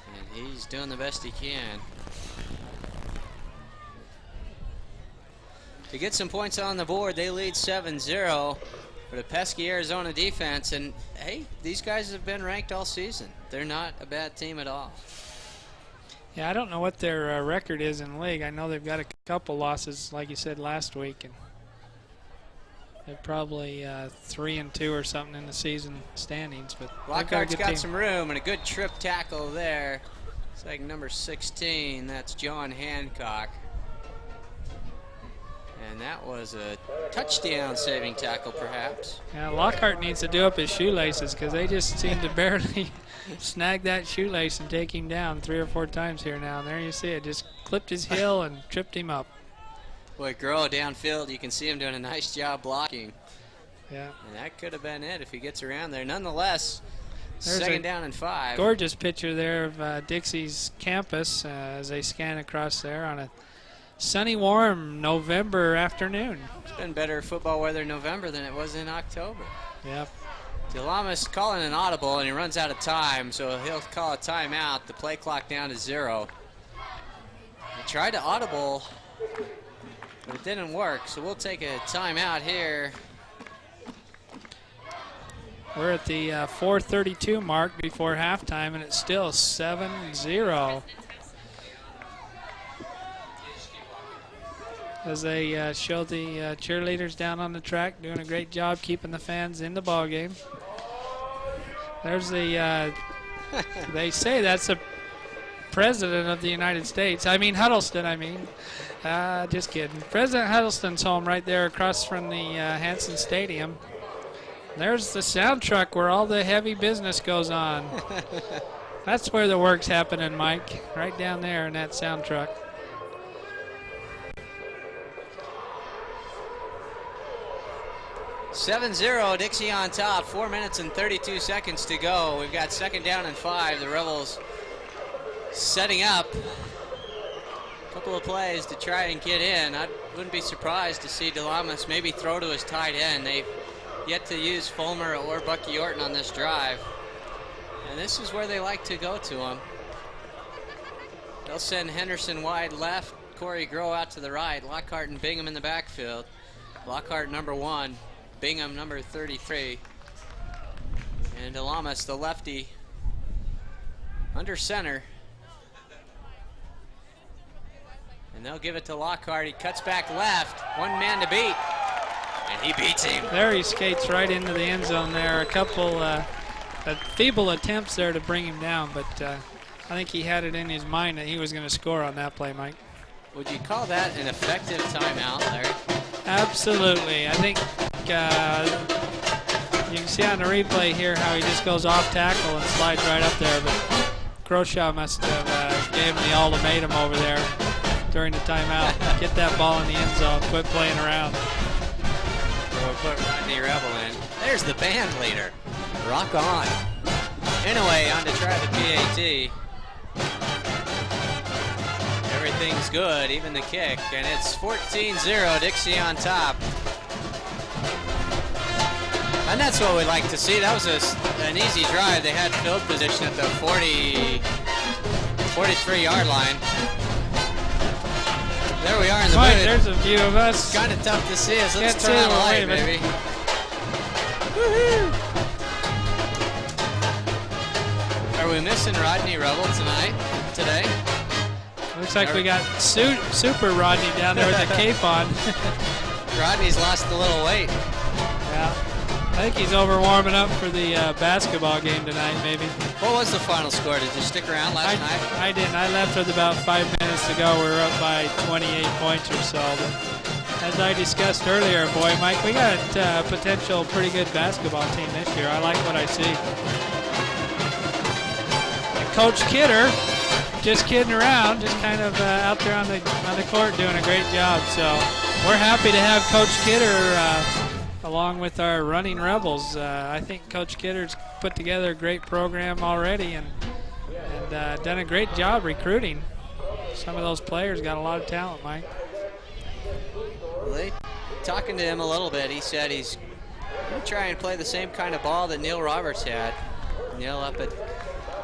And he's doing the best he can. To get some points on the board, they lead 7-0 for the pesky Arizona defense. And, hey, these guys have been ranked all season. They're not a bad team at all. Yeah, I don't know what their record is in the league. I know they've got a couple losses, like you said, last week. And They're probably 3-2 or something in the season standings, but Lockhart's they've got team. some room and a good trip tackle there. It's like number 16, that's John Hancock. And that was a touchdown saving tackle, perhaps. Yeah, Lockhart needs to do up his shoelaces because they just seem to barely snag that shoelace and take him down 3 or 4 times here now. And there you see it, just clipped his heel and tripped him up. Boy, Groh downfield, you can see him doing a nice job blocking. Yeah. And that could have been it if he gets around there. Nonetheless, There's second down and 5. Gorgeous picture there of Dixie's campus as they scan across there on a sunny, warm November afternoon. It's been better football weather in November than it was in October. Yep. DeLamas calling an audible, and he runs out of time, so he'll call a timeout. The play clock down to 0. He tried to audible, but it didn't work, so we'll take a timeout here. We're at the 4:32 mark before halftime, and it's still 7-0. As they show the cheerleaders down on the track, doing a great job keeping the fans in the ball game. There's the, they say that's the President of the United States. I mean, Huddleston, just kidding. President Huddleston's home right there across from the Hanson Stadium. There's the sound truck where all the heavy business goes on. That's where the work's happening, Mike, right down there in that sound truck. (7-0) Dixie on top. 4 minutes and 32 seconds to go. We've got second down and 5. The Rebels setting up a couple of plays to try and get in. I wouldn't be surprised to see DeLamas maybe throw to his tight end. They've yet to use Fulmer or Bucky Orton on this drive. And this is where they like to go to him. They'll send Henderson wide left, Corey Groh out to the right, Lockhart and Bingham in the backfield. Lockhart number 1, Bingham number 33. And DeLamas, the lefty, under center. And they'll give it to Lockhart. He cuts back left, one man to beat. And he beats him. There he skates right into the end zone there. A couple feeble attempts there to bring him down, but I think he had it in his mind that he was going to score on that play, Mike. Would you call that an effective timeout, Larry? Absolutely. I think you can see on the replay here how he just goes off tackle and slides right up there, but Croshaw must have gave him the ultimatum over there during the timeout. Get that ball in the end zone. Quit playing around. We'll put Rodney Rebel in. There's the band leader. Rock on. Anyway, on to try the PAT. Everything's good, even the kick, and it's 14-0, Dixie on top. And that's what we like to see. That was an easy drive. They had field position at the 43-yard line. There we are in the Mike, booth. there's a view of us. Kind of tough to see us. Let's Can't turn see on the it, light, wait a baby. minute. Are we missing Rodney Rebel today? Looks like we got Super Rodney down there with the cape on. Rodney's lost a little weight. Yeah. I think he's over warming up for the basketball game tonight, maybe. What was the final score? Did you stick around last night? I didn't. I left with about 5 minutes to go. We were up by 28 points or so. But as I discussed earlier, boy, Mike, we got a potential pretty good basketball team this year. I like what I see. And Coach Kidder, just kidding around, just kind of out there on the court doing a great job. So we're happy to have Coach Kidder along with our running Rebels. I think Coach Kidder's put together a great program already and done a great job recruiting. Some of those players got a lot of talent, Mike. Well, talking to him a little bit, he said he's going to try and play the same kind of ball that Neil Roberts had. Neil up at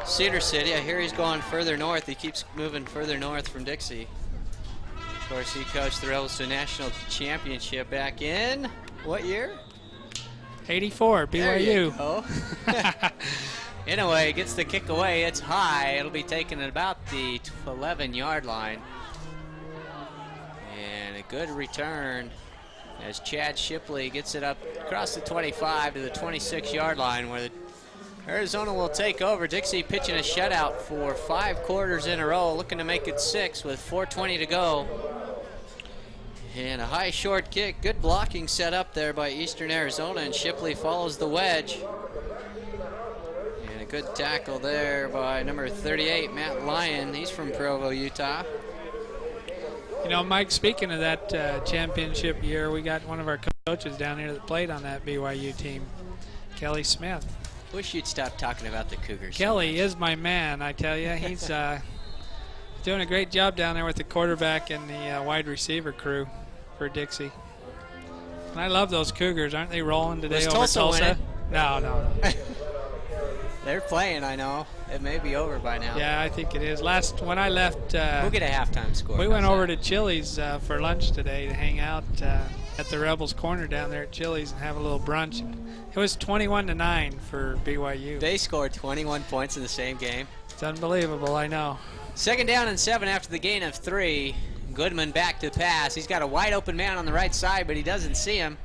Cedar City. I hear he's going further north. He keeps moving further north from Dixie. Of course, he coached the Rebels to a national championship back in what year? 84, BYU. Oh. Anyway, gets the kick away. It's high. It'll be taken at about the 11-yard line. And a good return as Chad Shipley gets it up across the 25 to the 26-yard line, where Arizona will take over. Dixie pitching a shutout for 5 quarters in a row, looking to make it 6 with 4:20 to go. And a high short kick. Good blocking set up there by Eastern Arizona, and Shipley follows the wedge. And a good tackle there by number 38, Matt Lyon. He's from Provo, Utah. You know, Mike, speaking of that championship year, we got one of our coaches down here that played on that BYU team, Kelly Smith. Wish you'd stop talking about the Cougars. Kelly is my man, I tell you. He's doing a great job down there with the quarterback and the wide receiver crew for Dixie. And I love those Cougars. Aren't they rolling today over Tulsa? Winning? No. They're playing, I know. It may be over by now. Yeah, I think it is. When I left, we'll get a halftime score. We went over to Chili's for lunch today to hang out at the Rebels Corner down there at Chili's and have a little brunch. It was 21-9 for BYU. They scored 21 points in the same game. It's unbelievable, I know. 2nd down and 7 after the gain of 3. Goodman back to pass. He's got a wide open man on the right side, but he doesn't see him.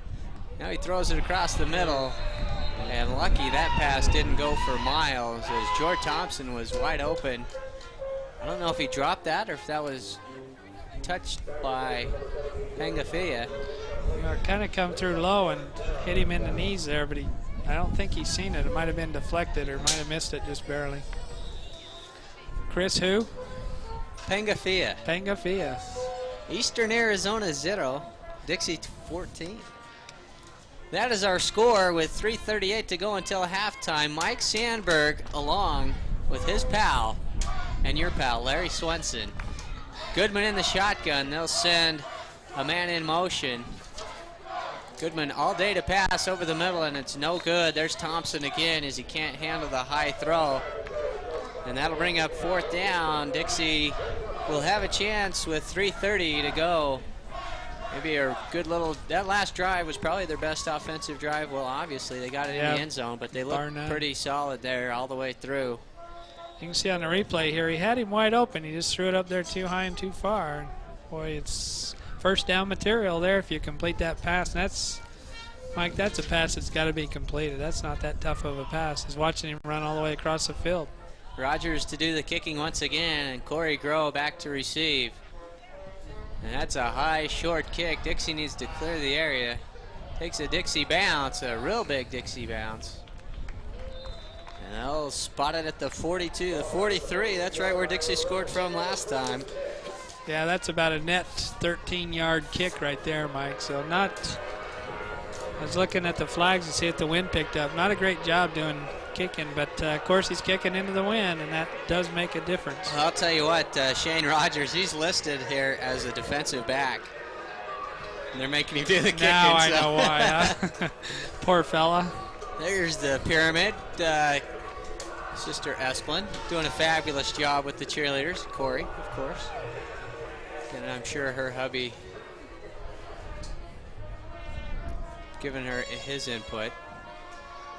Now he throws it across the middle. And lucky that pass didn't go for miles, as George Thompson was wide open. I don't know if he dropped that or if that was touched by Pangafia. It kind of come through low and hit him in the knees there, but I don't think he's seen it. It might have been deflected or might have missed it just barely. Chris who? Pangafia. Eastern Arizona 0, Dixie 14. That is our score with 3:38 to go until halftime. Mike Sandberg along with his pal and your pal, Larry Swenson. Goodman in the shotgun. They'll send a man in motion. Goodman all day to pass over the middle, and it's no good. There's Thompson again as he can't handle the high throw. And that'll bring up 4th down. Dixie will have a chance with 3:30 to go. Maybe a good that last drive was probably their best offensive drive. Well, obviously they got it in the end zone, but they looked pretty solid there all the way through. You can see on the replay here, he had him wide open. He just threw it up there too high and too far. Boy, it's first down material there if you complete that pass. And Mike, that's a pass that's got to be completed. That's not that tough of a pass. He's watching him run all the way across the field. Rogers to do the kicking once again, and Corey Groh back to receive. And that's a high, short kick. Dixie needs to clear the area. Takes a Dixie bounce, a real big Dixie bounce. And they'll spot it at the 42, the 43. That's right where Dixie scored from last time. Yeah, that's about a net 13-yard kick right there, Mike. So I was looking at the flags to see if the wind picked up. Not a great job doing kicking, but of course he's kicking into the wind, and that does make a difference. I'll tell you what, Shane Rogers, he's listed here as a defensive back. And they're making him do the kicking. Now I know why, huh? Poor fella. There's the pyramid. Sister Esplin doing a fabulous job with the cheerleaders. Corey, of course. And I'm sure her hubby giving her his input.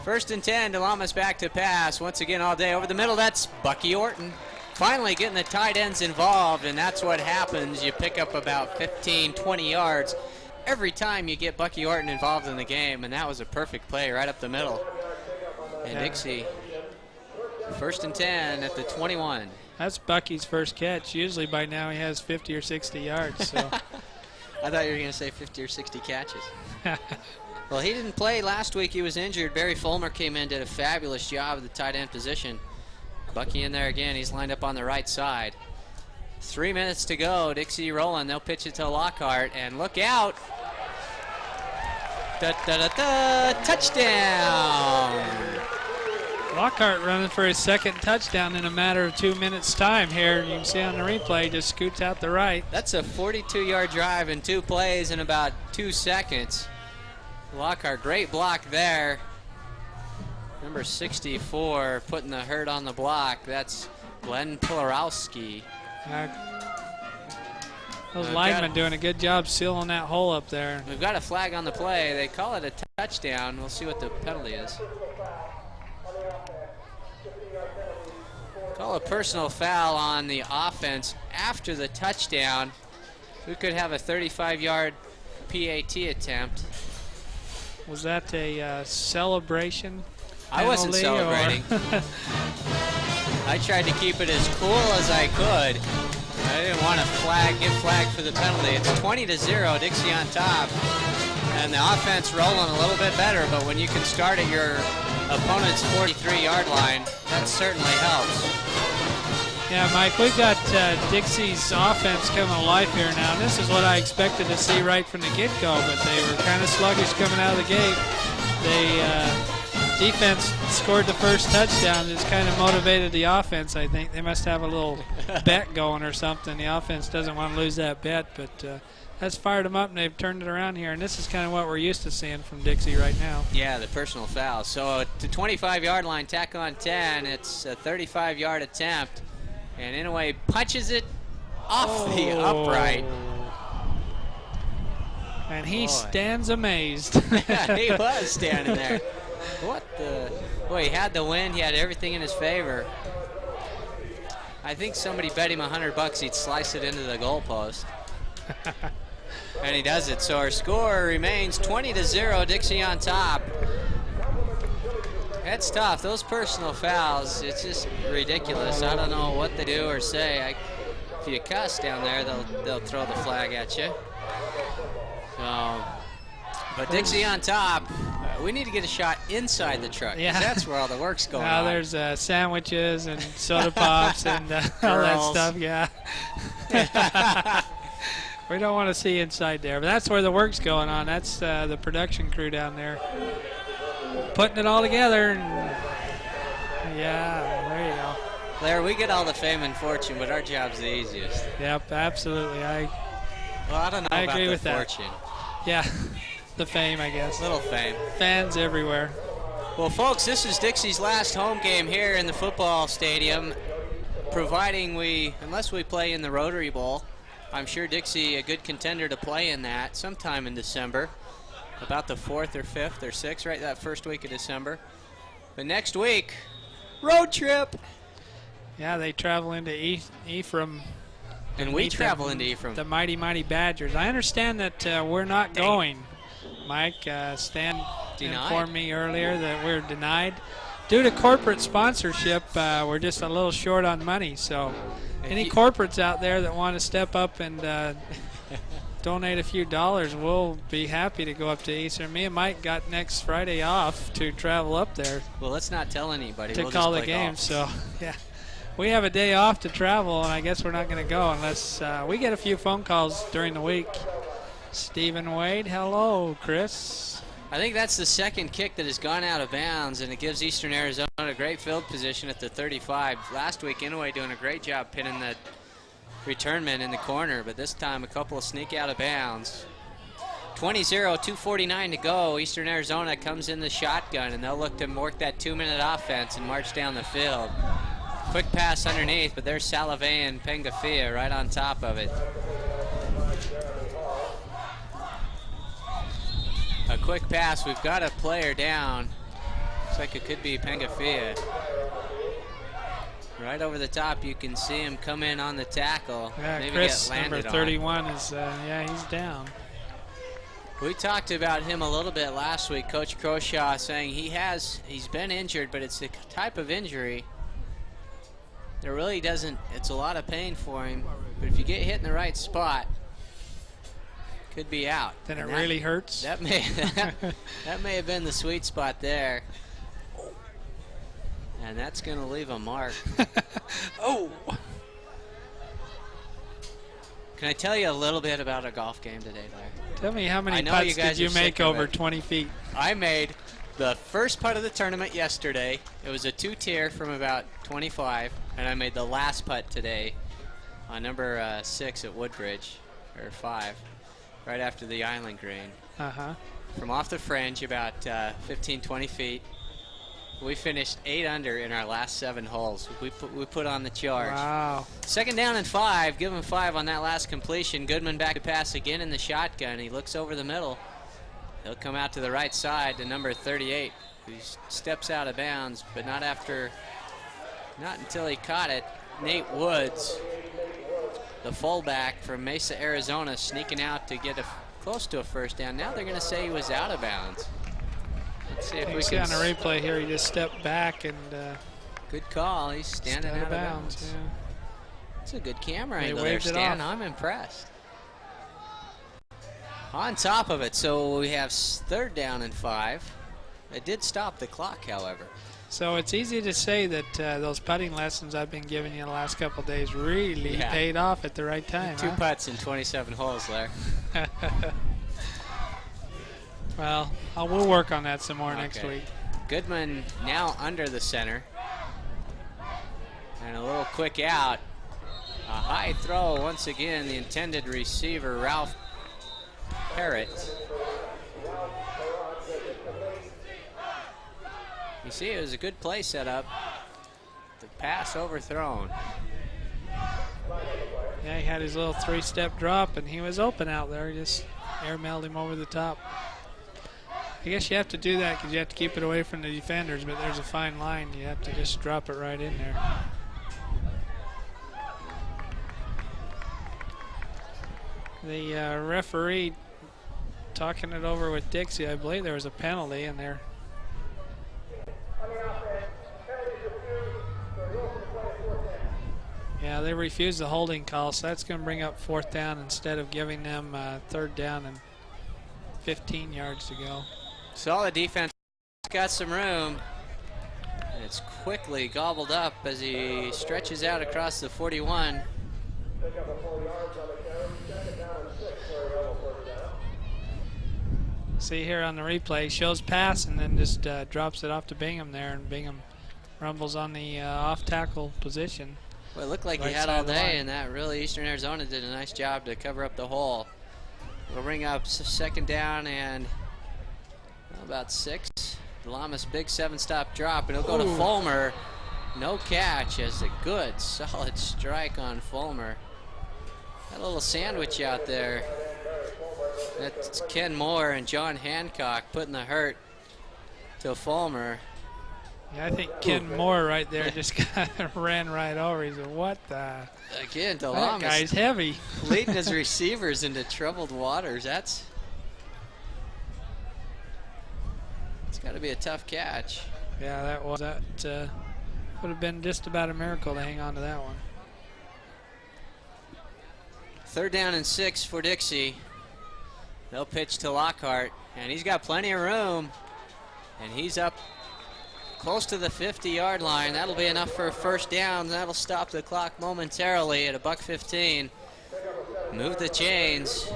1st and 10, DeLama's back to pass. Once again all day over the middle, that's Bucky Orton. Finally getting the tight ends involved, and that's what happens. You pick up about 15, 20 yards every time you get Bucky Orton involved in the game, and that was a perfect play right up the middle. And Dixie, 1st and 10 at the 21. That's Bucky's first catch. Usually by now he has 50 or 60 yards. So. I thought you were going to say 50 or 60 catches. Well, he didn't play last week. He was injured. Barry Fulmer came in, did a fabulous job at the tight end position. Bucky in there again. He's lined up on the right side. 3 minutes to go. Dixie rolling. They'll pitch it to Lockhart, and look out. Touchdown. Lockhart running for his 2nd touchdown in a matter of 2 minutes' time here. You can see on the replay, just scoots out the right. That's a 42-yard drive in 2 plays in about 2 seconds. Lockhart, great block there. Number 64 putting the hurt on the block. That's Glenn Polarowski. Those linemen doing a good job sealing that hole up there. We've got a flag on the play. They call it a touchdown. We'll see what the penalty is. Call a personal foul on the offense after the touchdown. We could have a 35-yard PAT attempt. Was that a celebration? I wasn't celebrating. I tried to keep it as cool as I could. I didn't want to get flagged for the penalty. It's 20-0, Dixie on top. And the offense rolling a little bit better, but when you can start at your opponent's 43-yard line, that certainly helps. Yeah, Mike, we've got Dixie's offense coming alive here now, and this is what I expected to see right from the get-go, but they were kind of sluggish coming out of the gate. Defense scored the first touchdown, just kind of motivated the offense, I think. They must have a little bet going or something. The offense doesn't want to lose that bet, but that's fired them up, and they've turned it around here, and this is kind of what we're used to seeing from Dixie right now. Yeah, the personal foul. So to 25-yard line, tack on 10. It's a 35-yard attempt. And Inouye punches it off the upright. And he stands amazed. Yeah, he was standing there. What the? Boy, he had the wind. He had everything in his favor. I think somebody bet him $100 he'd slice it into the goalpost. And he does it. So our score remains 20-0, Dixie on top. That's tough. Those personal fouls, it's just ridiculous. I don't know what they do or say. If you cuss down there, they'll throw the flag at you. So, but Dixie on top. We need to get a shot inside the truck. Yeah, that's where all the work's going on. There's sandwiches and soda pops and all that stuff. Yeah. We don't want to see inside there, but that's where the work's going on. That's the production crew down there. Putting it all together, and yeah, there you go. Larry, we get all the fame and fortune, but our job's the easiest. Yep, absolutely. I don't know about agree with fortune. That. Yeah, the fame, I guess. Little fame. Fans everywhere. Well, folks, this is Dixie's last home game here in the football stadium. Unless we play in the Rotary Bowl, I'm sure Dixie a good contender to play in that sometime in December. About the 4th or 5th or 6th, right, that first week of December. But next week, road trip. Yeah, they travel into Ephraim. And we travel into Ephraim. The mighty, mighty Badgers. I understand that we're not going. Mike, Stan informed me earlier that we're denied. Due to corporate sponsorship, we're just a little short on money. So any corporates out there that want to step up and donate a few dollars, we'll be happy to go up to Eastern. Me and Mike got next Friday off to travel up there. Well, let's not tell anybody. To call the game. So, yeah. We have a day off to travel, and I guess we're not going to go unless we get a few phone calls during the week. Stephen Wade, hello, Chris. I think that's the second kick that has gone out of bounds, and it gives Eastern Arizona a great field position at the 35. Last week, Inouye doing a great job pinning the return man in the corner, but this time a couple of sneak out of bounds. 20-0, 2:49 to go. Eastern Arizona comes in the shotgun, and they'll look to work that 2-minute offense and march down the field. Quick pass underneath, but there's Salave and Pengafia right on top of it. A quick pass. We've got a player down. Looks like it could be Pengafia. Right over the top, you can see him come in on the tackle. Yeah, maybe Chris, get landed number 31 is, he's down. We talked about him a little bit last week. Coach Croshaw saying he's been injured, but it's the type of injury that really it's a lot of pain for him. But if you get hit in the right spot, could be out. Then it really hurts? That may have been the sweet spot there. And that's going to leave a mark. Oh! Can I tell you a little bit about our golf game today, Larry? Tell me, how many putts did you make over 20 feet? I made the first putt of the tournament yesterday. It was a 2-tier from about 25, and I made the last putt today on number 6 at Woodbridge, or 5, right after the island green. From off the fringe, about 15, 20 feet. We finished 8 under in our last 7 holes. We put on the charge. Wow. Second down and 5. Give him 5 on that last completion. Goodman back to pass again in the shotgun. He looks over the middle. He'll come out to the right side to number 38, who steps out of bounds, but not until he caught it. Nate Woods, the fullback from Mesa, Arizona, sneaking out to get a close to a first down. Now they're going to say he was out of bounds. Let's see if we see can. on the replay here, he just stepped back and. Good call. He's standing out of bounds. Yeah. It's a good camera They angle there, waved it Stan. off. I'm impressed. On top of it, so we have 3rd down and 5. It did stop the clock, however. So it's easy to say that those putting lessons I've been giving you the last couple of days really paid off at the right time. 2 putts in 27 holes there. Well, we'll work on that some more next week. Goodman now under the center. And a little quick out. A high throw once again. The intended receiver, Ralph Parrott. You see, it was a good play set up. The pass overthrown. Yeah, he had his little 3-step drop, and he was open out there. Just airmailed him over the top. I guess you have to do that because you have to keep it away from the defenders, but there's a fine line. You have to just drop it right in there. The referee talking it over with Dixie. I believe there was a penalty in there. Yeah, they refused the holding call, so that's going to bring up 4th down instead of giving them 3rd down and 15 yards to go. Solid defense. Got some room. And it's quickly gobbled up as he stretches out across the 41. See here on the replay, shows pass and then just drops it off to Bingham there, and Bingham rumbles on the off tackle position. Well, it looked like he had all day, and that really Eastern Arizona did a nice job to cover up the hole. We'll bring up 2nd down and about 6. Lamas big 7-stop drop, and it'll go to Fulmer. No catch as a good, solid strike on Fulmer. That little sandwich out there. That's Ken Moore and John Hancock putting the hurt to Fulmer. Yeah, I think Ken Moore right there just kind of ran right over. He said, what the? Again, That guy's heavy. Leading his receivers into troubled waters. It's got to be a tough catch. Yeah, that would have been just about a miracle to hang on to that one. 3rd down and 6 for Dixie. They'll pitch to Lockhart, and he's got plenty of room, and he's up close to the 50-yard line. That'll be enough for a 1st down. That'll stop the clock momentarily at $1:15. Move the chains.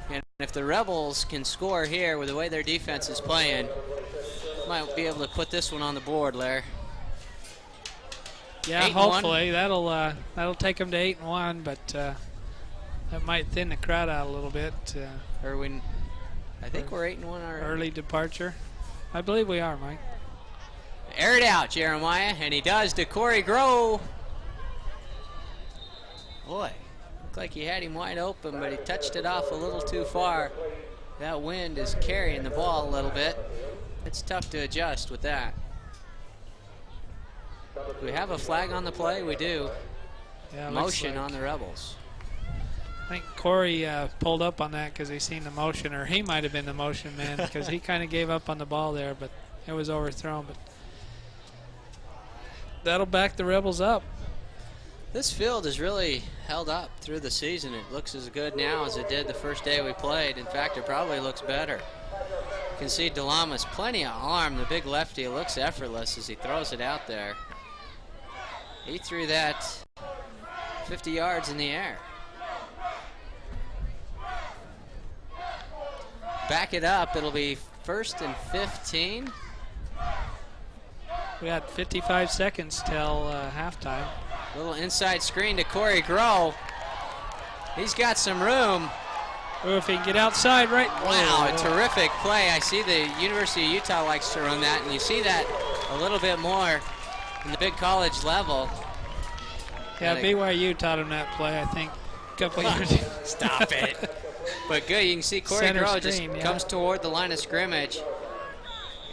And if the Rebels can score here with the way their defense is playing, might be able to put this one on the board, Lair. Yeah, hopefully that'll take them to 8-1, but that might thin the crowd out a little bit. I think we're 8-1 already. Early departure. I believe we are, Mike. Air it out, Jeremiah, and he does to Corey Grow. Boy, looked like he had him wide open, but he touched it off a little too far. That wind is carrying the ball a little bit. It's tough to adjust with that. Do we have a flag on the play? We do. Yeah, motion on the Rebels. I think Corey pulled up on that because he seen the motion, or he might have been the motion man because he kind of gave up on the ball there, but it was overthrown. But that'll back the Rebels up. This field has really held up through the season. It looks as good now as it did the first day we played. In fact, it probably looks better. You can see DeLamas, plenty of arm. The big lefty looks effortless as he throws it out there. He threw that 50 yards in the air. Back it up. It'll be 1st and 15. We got 55 seconds till halftime. Little inside screen to Corey Grow. He's got some room. Ooh, if he can get outside, right? Wow, a terrific play. I see the University of Utah likes to run that, and you see that a little bit more in the big college level. Yeah, BYU taught him that play, I think, a couple years ago. Stop it. But good, you can see Corey Grow just comes toward the line of scrimmage.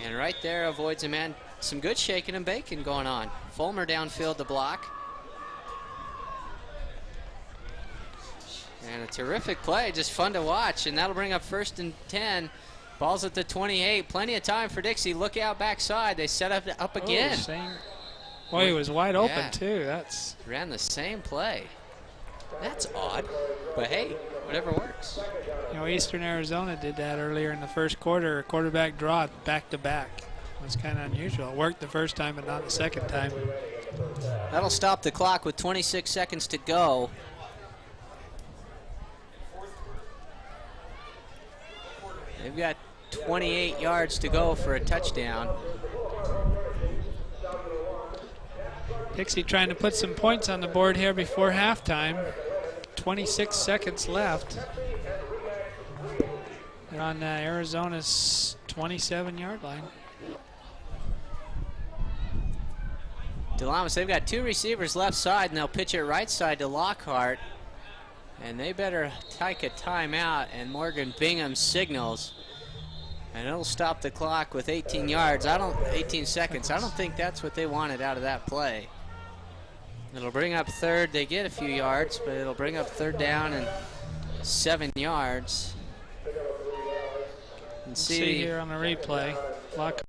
And right there avoids a man. Some good shaking and baking going on. Fulmer downfield to block. And a terrific play, just fun to watch, and that'll bring up 1st and 10. Ball's at the 28. Plenty of time for Dixie. Look out backside. They set up again. Boy, he was wide open too. That's ran the same play. That's odd, but hey, whatever works. You know, Eastern Arizona did that earlier in the first quarter. A quarterback draw back to back. It was kind of unusual. It worked the first time, but not the second time. That'll stop the clock with 26 seconds to go. They've got 28 yards to go for a touchdown. Dixie trying to put some points on the board here before halftime. 26 seconds left. They're on Arizona's 27-yard line. Delamas, they've got 2 receivers left side, and they'll pitch it right side to Lockhart. And they better take a timeout, and Morgan Bingham signals. And it'll stop the clock with 18 seconds. I don't think that's what they wanted out of that play. It'll bring up 3rd. They get a few yards, but it'll bring up 3rd down and 7 yards. And see here on the replay. Lockhart.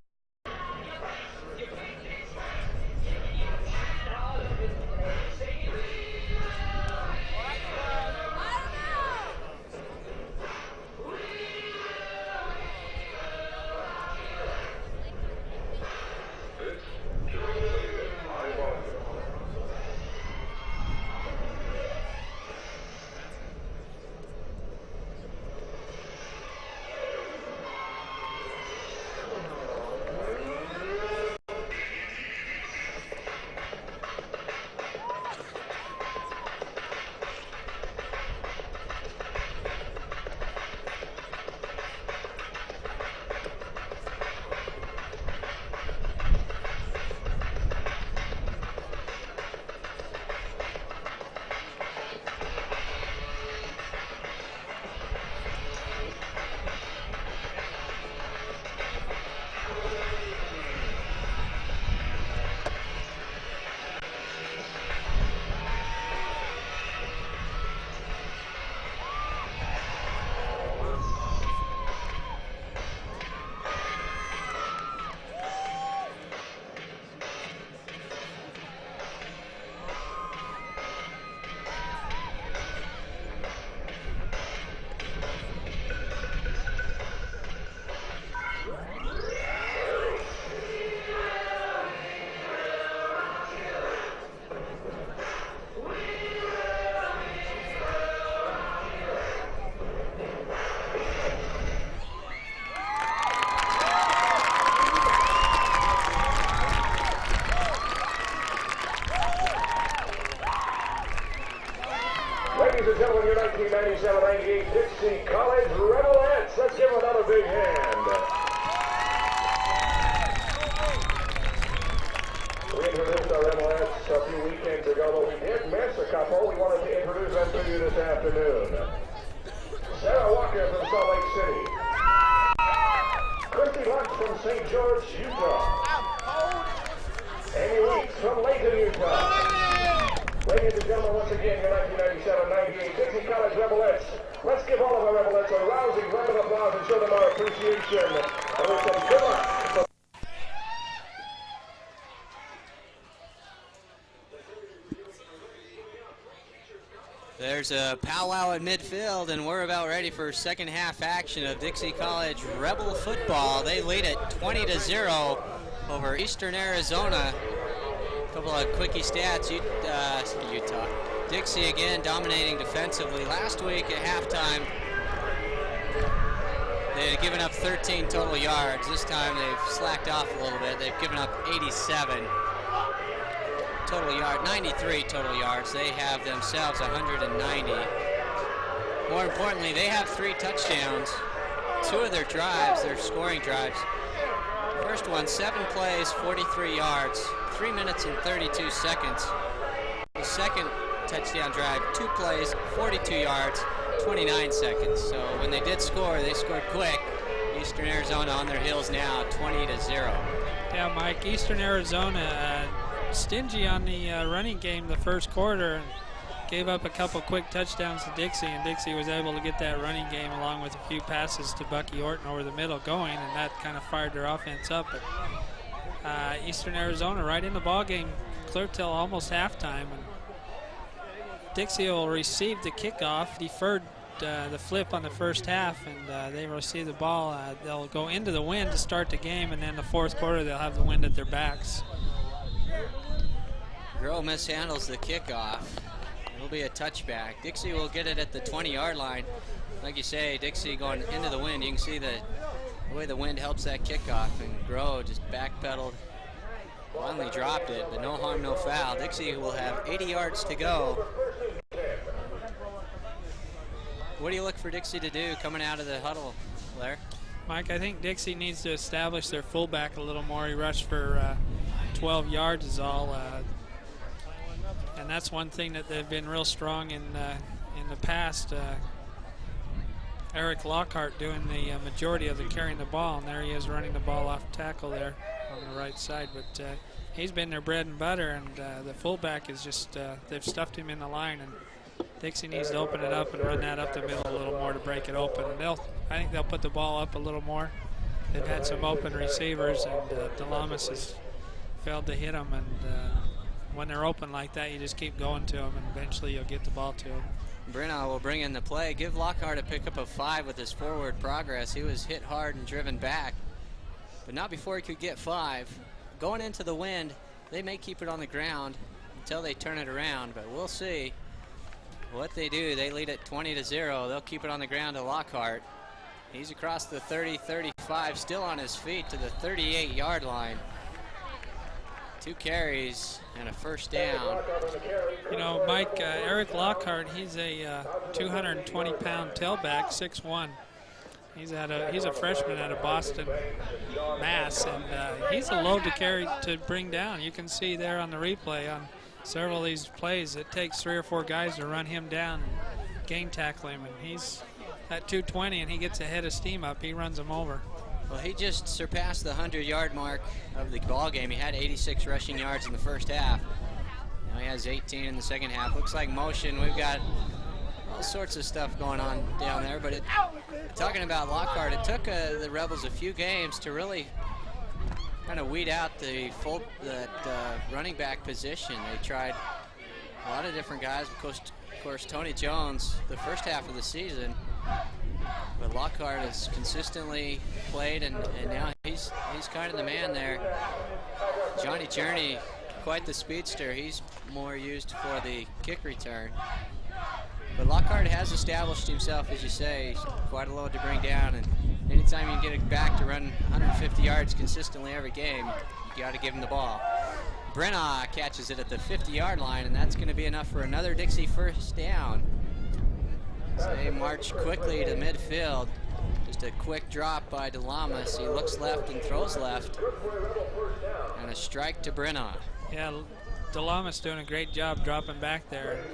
Ladies and gentlemen, your 1997-98 Dixie College Rebelettes. Let's give them another big hand. We introduced our Rebelettes a few weekends ago, but we did miss a couple. We wanted to introduce them to you this afternoon. Sarah Walker from Salt Lake City. Christy Lux from St. George, Utah. Amy Weeks from Layton, Utah. Ladies and gentlemen, once again, your 1997-98 Dixie College Rebelettes. Let's give all of our Rebelettes a rousing round of applause and show them our appreciation. And we say good luck. There's a powwow at midfield, and we're about ready for second half action of Dixie College Rebel football. They lead it 20-0 over Eastern Arizona. A couple of quickie stats. Utah. Dixie again dominating defensively. Last week at halftime, they had given up 13 total yards. This time they've slacked off a little bit. They've given up 87 total yards, 93 total yards. They have themselves 190. More importantly, they have 3 touchdowns. 2 of their drives, their scoring drives. First one, 7 plays, 43 yards, 3 minutes and 32 seconds. The second touchdown drive, 2 plays, 42 yards, 29 seconds. So when they did score, they scored quick. Eastern Arizona on their heels now, 20-0. Yeah, Mike, Eastern Arizona stingy on the running game the first quarter. gave up a couple quick touchdowns to Dixie, and Dixie was able to get that running game along with a few passes to Bucky Orton over the middle going, and that kind of fired their offense up. But Eastern Arizona right in the ball game, clear till almost halftime. And Dixie will receive the kickoff, deferred the flip on the first half, and they will receive the ball. They'll go into the wind to start the game, and then the fourth quarter they'll have the wind at their backs. Grow mishandles the kickoff. It'll be a touchback. Dixie will get it at the 20-yard line. Like you say, Dixie going into the wind. You can see the way the wind helps that kickoff, and Grow just backpedaled, finally dropped it, but no harm, no foul. Dixie will have 80 yards to go. What do you look for Dixie to do coming out of the huddle, Blair? Mike, I think Dixie needs to establish their fullback a little more. He rushed for 12 yards is all. And that's one thing that they've been real strong in the past. Eric Lockhart doing the majority of the carrying the ball, and there he is running the ball off tackle there on the right side. But he's been their bread and butter, and the fullback is just, they've stuffed him in the line, and Dixie needs to open it up and run that up the middle a little more to break it open. And I think they'll put the ball up a little more. They've had some open receivers, and DeLamas has failed to hit them, and when they're open like that, you just keep going to them, and eventually you'll get the ball to them. Brenna will bring in the play. Give Lockhart a pickup of 5 with his forward progress. He was hit hard and driven back, but not before he could get 5. Going into the wind, they may keep it on the ground until they turn it around, but we'll see what they do. They lead it 20-0. They'll keep it on the ground to Lockhart. He's across the 30-35, still on his feet to the 38-yard line. 2 carries and a first down. You know, Mike, Eric Lockhart, he's a 220-pound tailback, 6'1". He's a freshman out of Boston, Mass, and he's a load to carry, to bring down. You can see there on the replay on several of these plays, it takes 3 or 4 guys to run him down and gain tackle him, and he's at 220, and he gets a head of steam up. He runs them over. Well, he just surpassed the 100-yard mark of the ball game. He had 86 rushing yards in the first half. Now he has 18 in the second half. Looks like motion. We've got all sorts of stuff going on down there. But talking about Lockhart, it took the Rebels a few games to really kind of weed out the running back position. They tried a lot of different guys. Of course, Tony Jones, the first half of the season. But Lockhart has consistently played, and now he's kind of the man there. Johnny Journey, quite the speedster. He's more used for the kick return. But Lockhart has established himself, as you say, quite a load to bring down. And anytime you get it back to run 150 yards consistently every game, you got to give him the ball. Brenna catches it at the 50-yard line, and that's going to be enough for another Dixie first down. So they march quickly to midfield. Just a quick drop by DeLamas. He looks left and throws left. And a strike to Brenna. Yeah, DeLamas doing a great job dropping back there.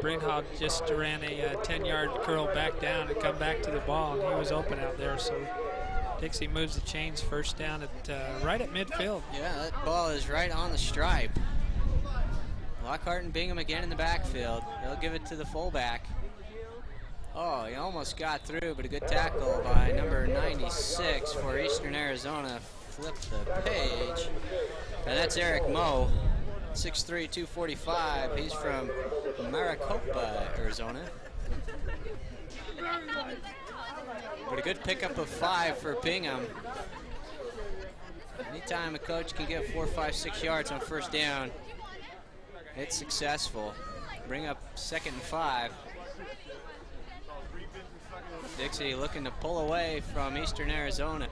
Brinhall just ran a 10-yard curl back down and come back to the ball, and he was open out there. So Dixie moves the chains, first down at right at midfield. Yeah, that ball is right on the stripe. Lockhart and Bingham again in the backfield. They'll give it to the fullback. Oh, he almost got through, but a good tackle by number 96 for Eastern Arizona. Flip the page. And that's Eric Moe, 6'3", 245. He's from Maricopa, Arizona. But a good pickup of 5 for Bingham. Anytime a coach can get 4, 5, 6 yards on first down, it's successful. Bring up 2nd and 5. Dixie looking to pull away from Eastern Arizona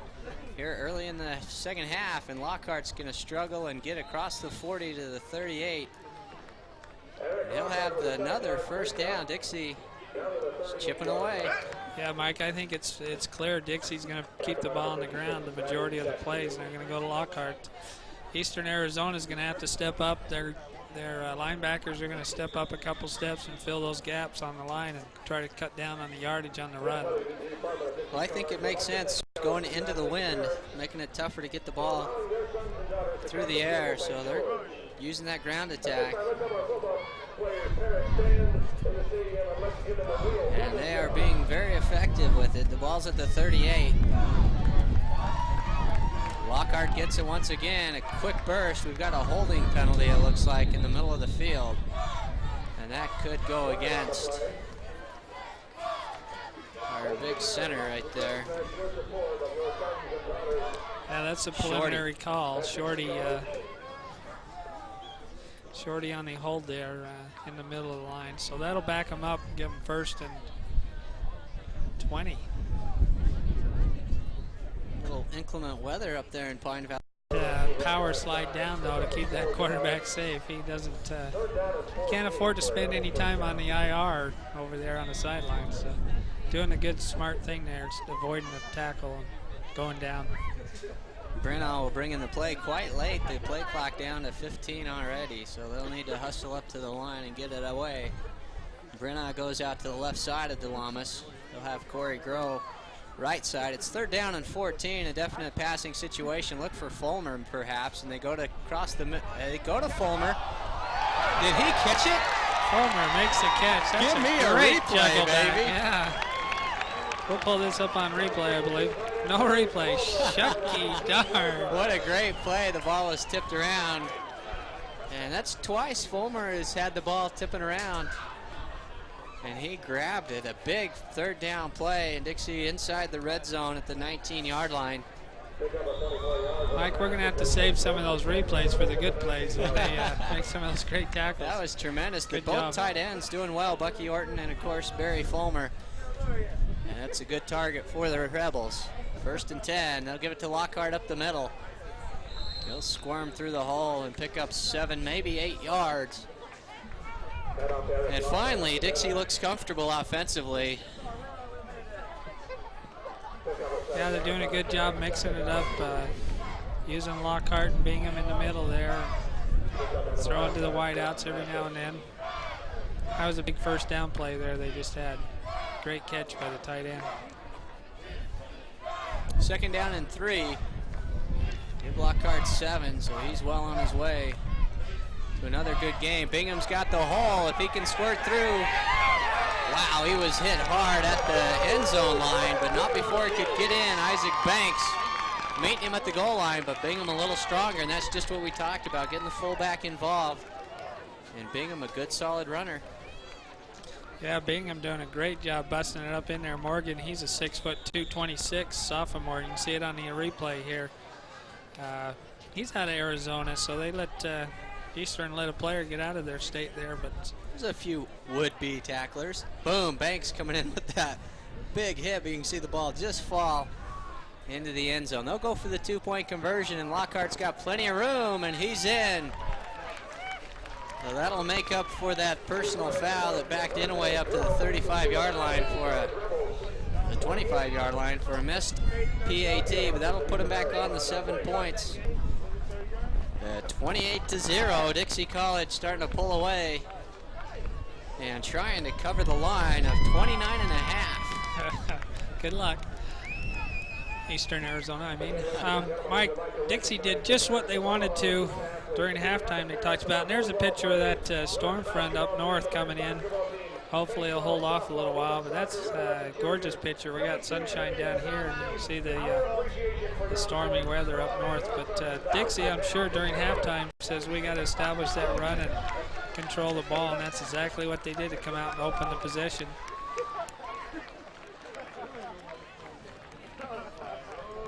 here early in the second half, and Lockhart's going to struggle and get across the 40 to the 38. He'll have another first down. Dixie is chipping away. Yeah, Mike, I think it's clear Dixie's going to keep the ball on the ground the majority of the plays, and they're going to go to Lockhart. Eastern Arizona's going to have to step up. Their linebackers are going to step up a couple steps and fill those gaps on the line and try to cut down on the yardage on the run. Well, I think it makes sense going into the wind, making it tougher to get the ball through the air, so they're using that ground attack. And they are being very effective with it. The ball's at the 38. Lockhart gets it once again, a quick burst. We've got a holding penalty, it looks like, in the middle of the field. And that could go against our big center right there. Yeah, that's a preliminary call. Shorty on the hold there in the middle of the line. So that'll back him up and give him 1st and 20. Little inclement weather up there in Pine Valley. Power slide down though to keep that quarterback safe. He doesn't can't afford to spend any time on the IR over there on the sidelines. So doing a good smart thing there, just avoiding the tackle and going down. Brenna will bring in the play quite late. The play clock down to 15 already, so they'll need to hustle up to the line and get it away. Brenna goes out to the left side of DeLamas. They'll have Corey Groh right side. It's 3rd down and 14, a definite passing situation. Look for Fulmer perhaps, and they go to cross the. They go to Fulmer. Did he catch it? Fulmer makes the catch. That's Give me a a great replay, juggle back. baby. Yeah. We'll pull this up on replay, I believe. No replay. Shucky darn. What a great play. The ball was tipped around. And that's twice Fulmer has had the ball tipping around. And he grabbed it. A big 3rd down play. And Dixie inside the red zone at the 19-yard line. Mike, we're going to have to save some of those replays for the good plays when they make some of those great tackles. That was tremendous. Good Both job. tight ends doing well. Bucky Orton and, of course, Barry Fulmer. And that's a good target for the Rebels. 1st and 10. They'll give it to Lockhart up the middle. He'll squirm through the hole and pick up 7, maybe 8 yards. And finally, Dixie looks comfortable offensively. Yeah, they're doing a good job mixing it up, using Lockhart and Bingham in the middle there. Throwing to the wideouts every now and then. That was a big 1st down play there they just had. Great catch by the tight end. 2nd down and 3. Give Lockhart 7, so he's well on his way to another good game. Bingham's got the hole. If he can squirt through. Wow, he was hit hard at the end zone line, but not before he could get in. Isaac Banks meeting him at the goal line, but Bingham a little stronger, and that's just what we talked about, getting the fullback involved. And Bingham a good solid runner. Yeah, Bingham doing a great job busting it up in there. Morgan, he's a 6'2", 226 sophomore. You can see it on the replay here. He's out of Arizona, so they let Eastern let a player get out of their state there. But there's a few would-be tacklers. Boom, Banks coming in with that big hit. You can see the ball just fall into the end zone. They'll go for the 2-point conversion, and Lockhart's got plenty of room, and he's in. So that'll make up for that personal foul that backed Inouye up to the 35-yard line for the 25-yard line for a missed PAT, but that'll put him back on the 7 points. 28-0, Dixie College starting to pull away and trying to cover the line of 29.5. Good luck. Eastern Arizona, I mean. Mike, Dixie did just what they wanted to during halftime they talked about. And there's a picture of that storm front up north coming in. Hopefully it'll hold off a little while, but that's a gorgeous picture. We got sunshine down here, and you can see the stormy weather up north. But Dixie, I'm sure during halftime says we got to establish that run and control the ball, and that's exactly what they did to come out and open the possession.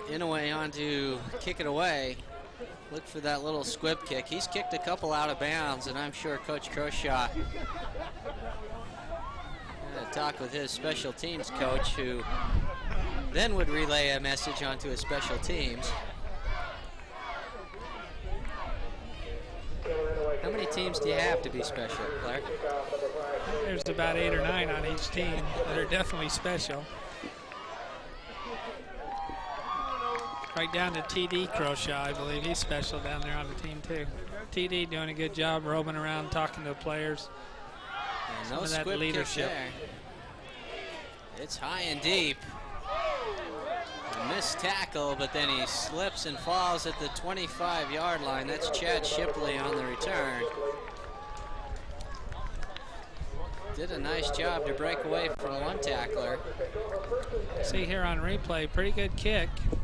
Inouye on to kick it away. Look for that little squib kick. He's kicked a couple out of bounds, and I'm sure Coach Croshaw had a talk with his special teams coach, who then would relay a message onto his special teams. How many teams do you have to be special, Clark? There's about 8 or 9 on each team that are definitely special. Right down to TD Croshaw, I believe he's special down there on the team too. TD doing a good job roaming around, talking to the players. And Some no of that squib leadership. kick there. It's high and deep. A missed tackle, but then he slips and falls at the 25-yard line. That's Chad Shipley on the return. did a nice job to break away from one tackler. See here on replay, pretty good kick. You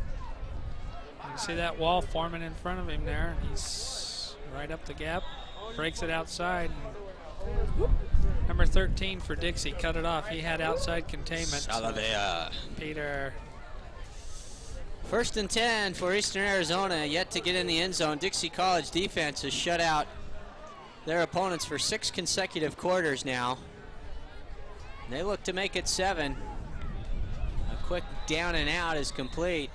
can see that wall forming in front of him there, and he's right up the gap, breaks it outside. Number 13 for Dixie cut it off. He had outside containment. Salavea. Peter. 1st and 10 for Eastern Arizona, yet to get in the end zone. Dixie College defense has shut out their opponents for 6 consecutive quarters now. They look to make it 7. A quick down and out is complete.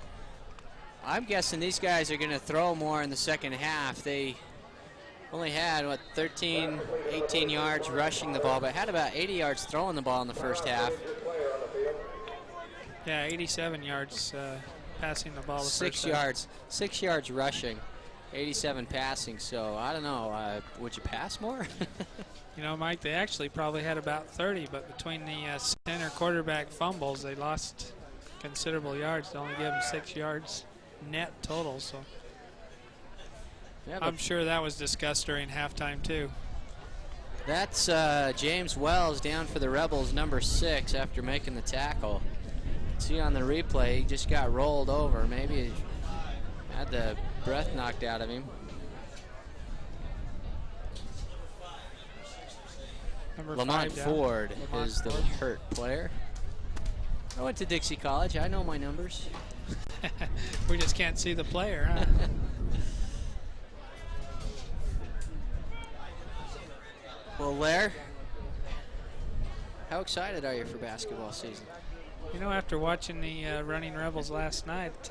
I'm guessing these guys are going to throw more in the second half. They only had, 13, 18 yards rushing the ball, but had about 80 yards throwing the ball in the first half. Yeah, 87 yards passing the ball the first 6 yards. 6 yards rushing, 87 passing. So I don't know. Would you pass more? You know, Mike, they actually probably had about 30, but between the center quarterback fumbles, they lost considerable yards. They only gave them 6 yards net total. So yeah, I'm sure that was discussed during halftime too. That's James Wells down for the Rebels, number 6, after making the tackle. See on the replay, he just got rolled over. Maybe he had the breath knocked out of him. Number Lamont 5 Ford Lamont is the Ford. hurt player. I went to Dixie College. I know my numbers. We just can't see the player, huh? Well, Lair, how excited are you for basketball season? You know, after watching the Running Rebels last night,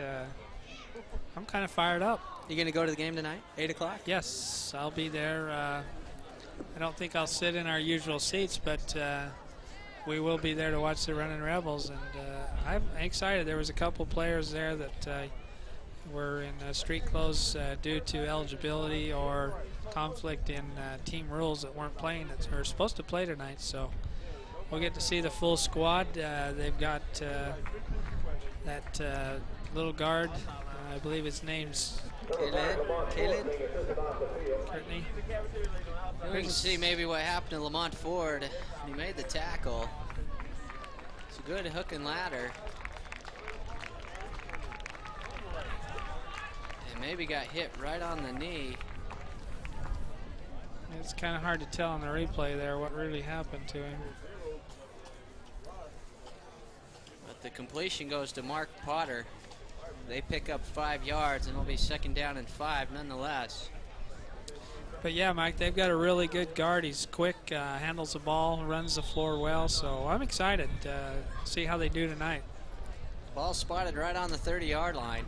I'm kind of fired up. You going to go to the game tonight, 8 o'clock? Yes, I'll be there. I don't think I'll sit in our usual seats, but we will be there to watch the Running Rebels, and I'm excited. There was a couple players there that were in street clothes due to eligibility or conflict in team rules that weren't playing, that are supposed to play tonight. So we'll get to see the full squad. They've got that little guard. I believe his name's Caleb? Courtney. We can see maybe what happened to Lamont Ford. He made the tackle. It's a good hook and ladder. And maybe got hit right on the knee. It's kind of hard to tell on the replay there what really happened to him. But the completion goes to Mark Potter. They pick up 5 yards, and it'll be 2nd down and 5 nonetheless. But yeah, Mike, they've got a really good guard. He's quick, handles the ball, runs the floor well. So I'm excited to see how they do tonight. Ball spotted right on the 30-yard line.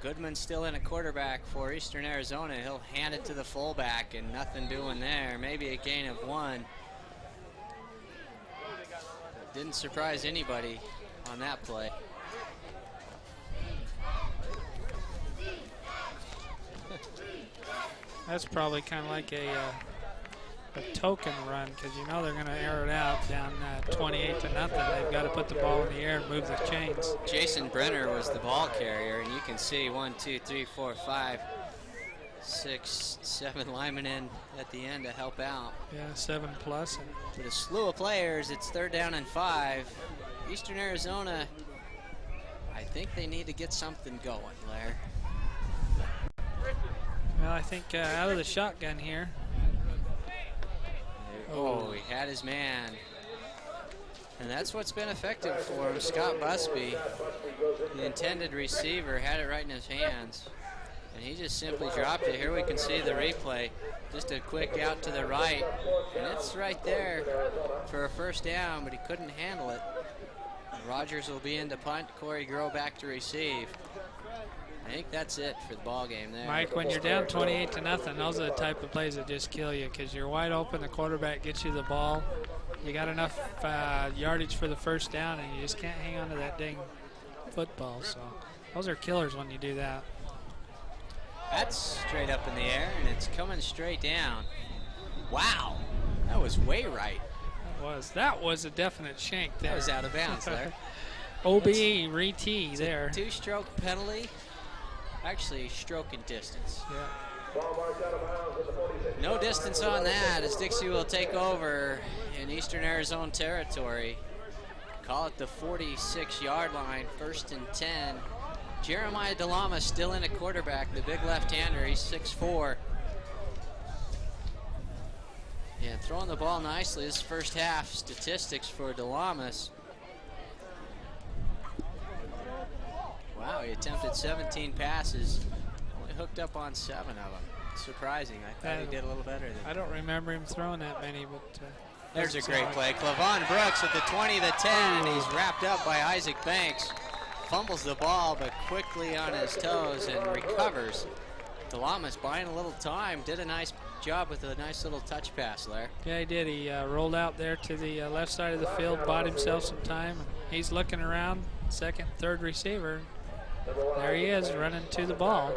Goodman's still in a quarterback for Eastern Arizona. He'll hand it to the fullback, and nothing doing there. Maybe a gain of 1. But didn't surprise anybody on that play. That's probably kind of like a token run, because you know they're going to air it out down 28-0. They've got to put the ball in the air and move the chains. Jason Brenner was the ball carrier, and you can see 1, 2, 3, 4, 5, 6, 7 linemen in at the end to help out. Yeah, 7+. And With a slew of players, it's 3rd down and 5. Eastern Arizona, I think they need to get something going, Blair. well, I think out of the shotgun here. Oh, he had his man. And that's what's been effective for him. Scott Busby, the intended receiver, had it right in his hands. And he just simply dropped it. Here we can see the replay. Just a quick out to the right. And it's right there for a 1st down, but he couldn't handle it. Rogers will be in to punt. Corey Groh back to receive. I think that's it for the ball game there. Mike, when you're down 28-0, those are the type of plays that just kill you, because you're wide open, the quarterback gets you the ball, you got enough yardage for the 1st down, and you just can't hang on to that dang football. So those are killers when you do that. That's straight up in the air, and it's coming straight down. Wow, that was way right. That was a definite shank there. That was out of bounds there. OB, re-tee there. 2-stroke penalty. Actually, stroke and distance. Yeah. No distance on that, as Dixie will take over in Eastern Arizona territory. Call it the 46-yard line, 1st and 10. Jeremiah DeLama still in at quarterback, the big left-hander. He's 6'4". Yeah, throwing the ball nicely. This first half statistics for DeLamas. Wow, he attempted 17 passes, only hooked up on 7 of them. Surprising. I thought he did a little better than I don't remember him throwing that many, but there's a great play. Clavon Brooks at the 20, the 10, and he's wrapped up by Isaac Banks. Fumbles the ball, but quickly on his toes and recovers. DeLama's buying a little time. Did a nice job with a nice little touch pass there. Yeah, he did. He rolled out there to the left side of the field, bought himself some time. He's looking around, second, third receiver. There he is, running to the ball.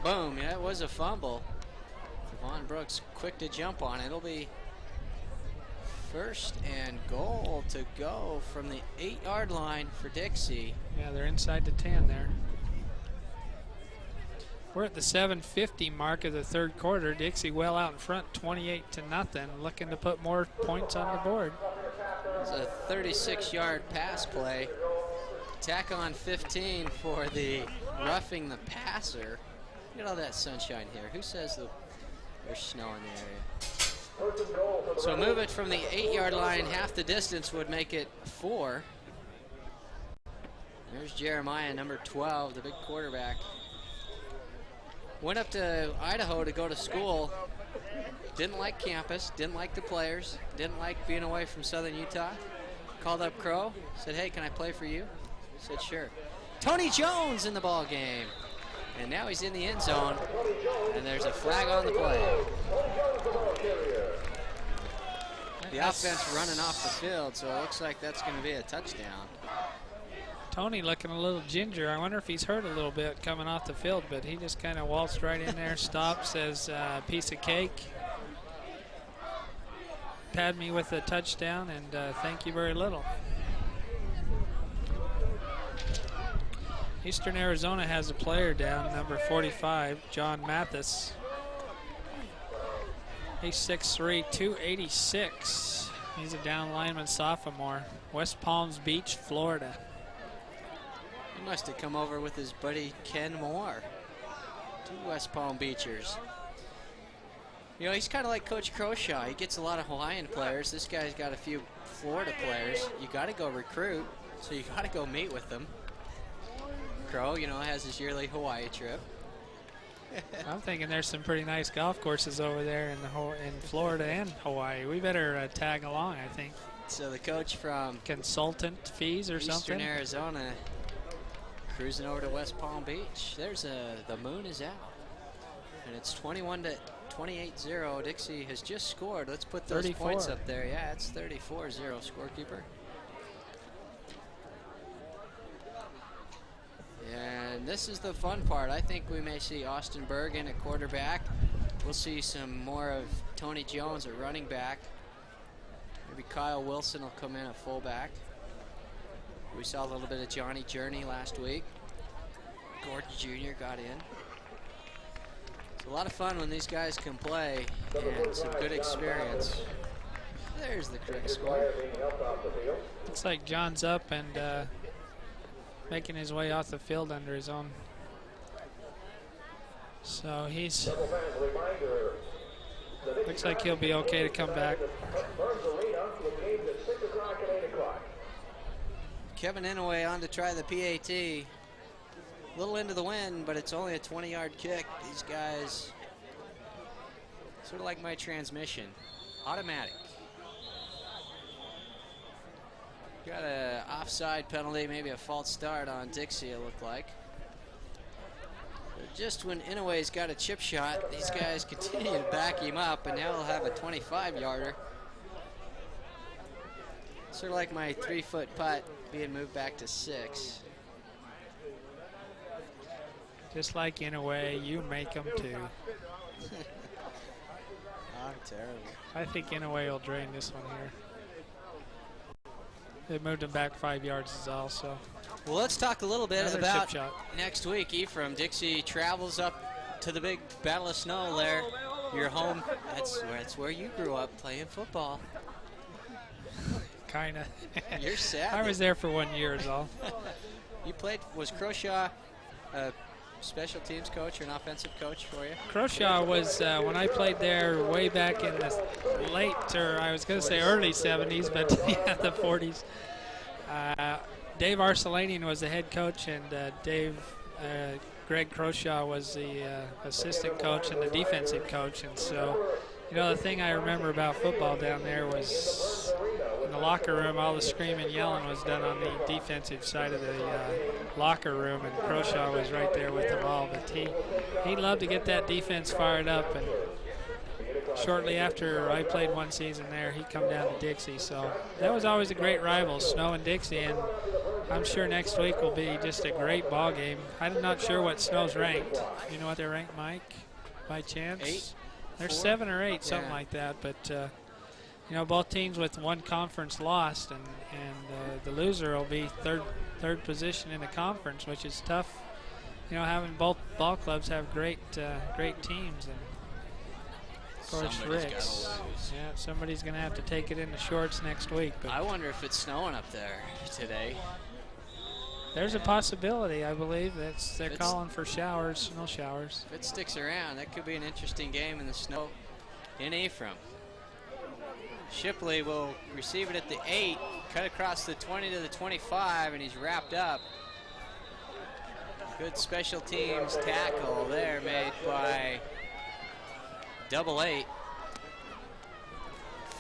Boom, yeah, it was a fumble. Clavon Brooks quick to jump on it. It'll be 1st and goal to go from the 8-yard line for Dixie. Yeah, they're inside the 10 there. We're at the 7:50 mark of the third quarter. Dixie well out in front, 28-0, looking to put more points on the board. It's a 36-yard pass play. Tack on 15 for the roughing the passer. Look at all that sunshine here. Who says there's snow in the area? So move it from the 8-yard line. Half the distance would make it 4. There's Jeremiah, number 12, the big quarterback. Went up to Idaho to go to school. Didn't like campus, didn't like the players, didn't like being away from Southern Utah. Called up Crow, said, hey, can I play for you? Said, sure. Tony Jones in the ball game. And now he's in the end zone, and there's a flag on the play. The offense running off the field, so it looks like that's going to be a touchdown. Tony looking a little ginger. I wonder if he's hurt a little bit coming off the field, but he just kind of waltzed right in there, stopped, says, piece of cake. Pad me with a touchdown, and thank you very little. Eastern Arizona has a player down, number 45, John Mathis. He's 6'3", 286. He's a down lineman sophomore, West Palms Beach, Florida. He must have come over with his buddy Ken Moore. 2 West Palm Beachers. You know, he's kind of like Coach Croshaw. He gets a lot of Hawaiian players. This guy's got a few Florida players. You got to go recruit, so you got to go meet with them. Crow, you know, has his yearly Hawaii trip. I'm thinking there's some pretty nice golf courses over there in Florida and Hawaii. We better tag along, I think. So the coach from consultant fees or Eastern something? Arizona cruising over to West Palm Beach. There's the moon is out. And it's 28-0. Dixie has just scored. Let's put those 34 points up there. Yeah, it's 34-0, scorekeeper. And this is the fun part. I think we may see Austin Bergen at quarterback. We'll see some more of Tony Jones at running back. Maybe Kyle Wilson will come in at fullback. We saw a little bit of Johnny Journey last week. Gordon Jr. got in. It's a lot of fun when these guys can play, and some good experience. There's the correct score. Looks like John's up and making his way off the field under his own. So he's, looks like he'll be okay to come back. Kevin Inouye on to try the PAT. A little into the wind, but it's only a 20-yard kick. These guys, sort of like my transmission, automatic. Got an offside penalty, maybe a false start on Dixie, it looked like. But just when Inouye's got a chip shot, these guys continue to back him up, and now he'll have a 25-yarder. Sort of like my 3-foot putt being moved back to 6. Just like Inouye, you make them too. I'm terrible. I think Inouye will drain this one here. They moved him back 5 yards is all, so. Well, let's talk a little bit Another about chip shot. next week. Ephraim, Dixie travels up to the big Battle of Snow there. Your home, that's where you grew up playing football. kind of. You're sad. I was there for 1 year is all. You played, was Croshaw a special teams coach or an offensive coach for you? Croshaw was, when I played there way back in the late, or I was going to say early 70s, but yeah, the 40s. Dave Arcelanian was the head coach, and Greg Croshaw was the assistant coach and the defensive coach. And so, you know, the thing I remember about football down there was in the locker room, all the screaming, yelling was done on the defensive side of the locker room, and Croshaw was right there with them all. But he loved to get that defense fired up, and shortly after I played one season there, he come down to Dixie. So that was always a great rival, Snow and Dixie, and I'm sure next week will be just a great ball game. I'm not sure what Snow's ranked. You know what they're ranked, Mike, by chance? 8. They're 4? 7 or 8, something like that. But you know, both teams with one conference lost, and the loser will be third position in the conference, which is tough. You know, having both ball clubs have great teams, and of course Rick's. Yeah, somebody's going to have to take it in the shorts next week. But I wonder if it's snowing up there today. there's a possibility, I believe. They're calling for showers, snow showers. If it sticks around, that could be an interesting game in the snow in Ephraim. Shipley will receive it at the 8, cut across the 20 to the 25, and he's wrapped up. Good special teams tackle there made by Double 8.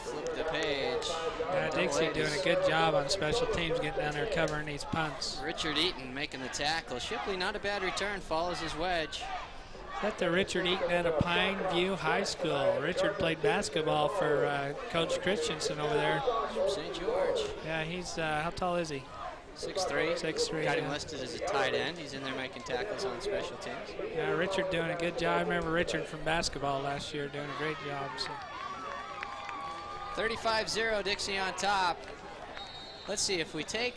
Flip the page. Yeah, Dixie doing a good job on special teams, getting down there covering these punts. Richard Eaton making the tackle. Shipley, not a bad return, follows his wedge. That's the Richard Eaton out of Pine View High School. Richard played basketball for Coach Christensen over there. From St. George. Yeah, he's, how tall is he? 6'3". 6'3". Got him listed as a tight end. He's in there making tackles on special teams. Yeah, Richard doing a good job. I remember Richard from basketball last year doing a great job. So. 35-0, Dixie on top. Let's see, if we take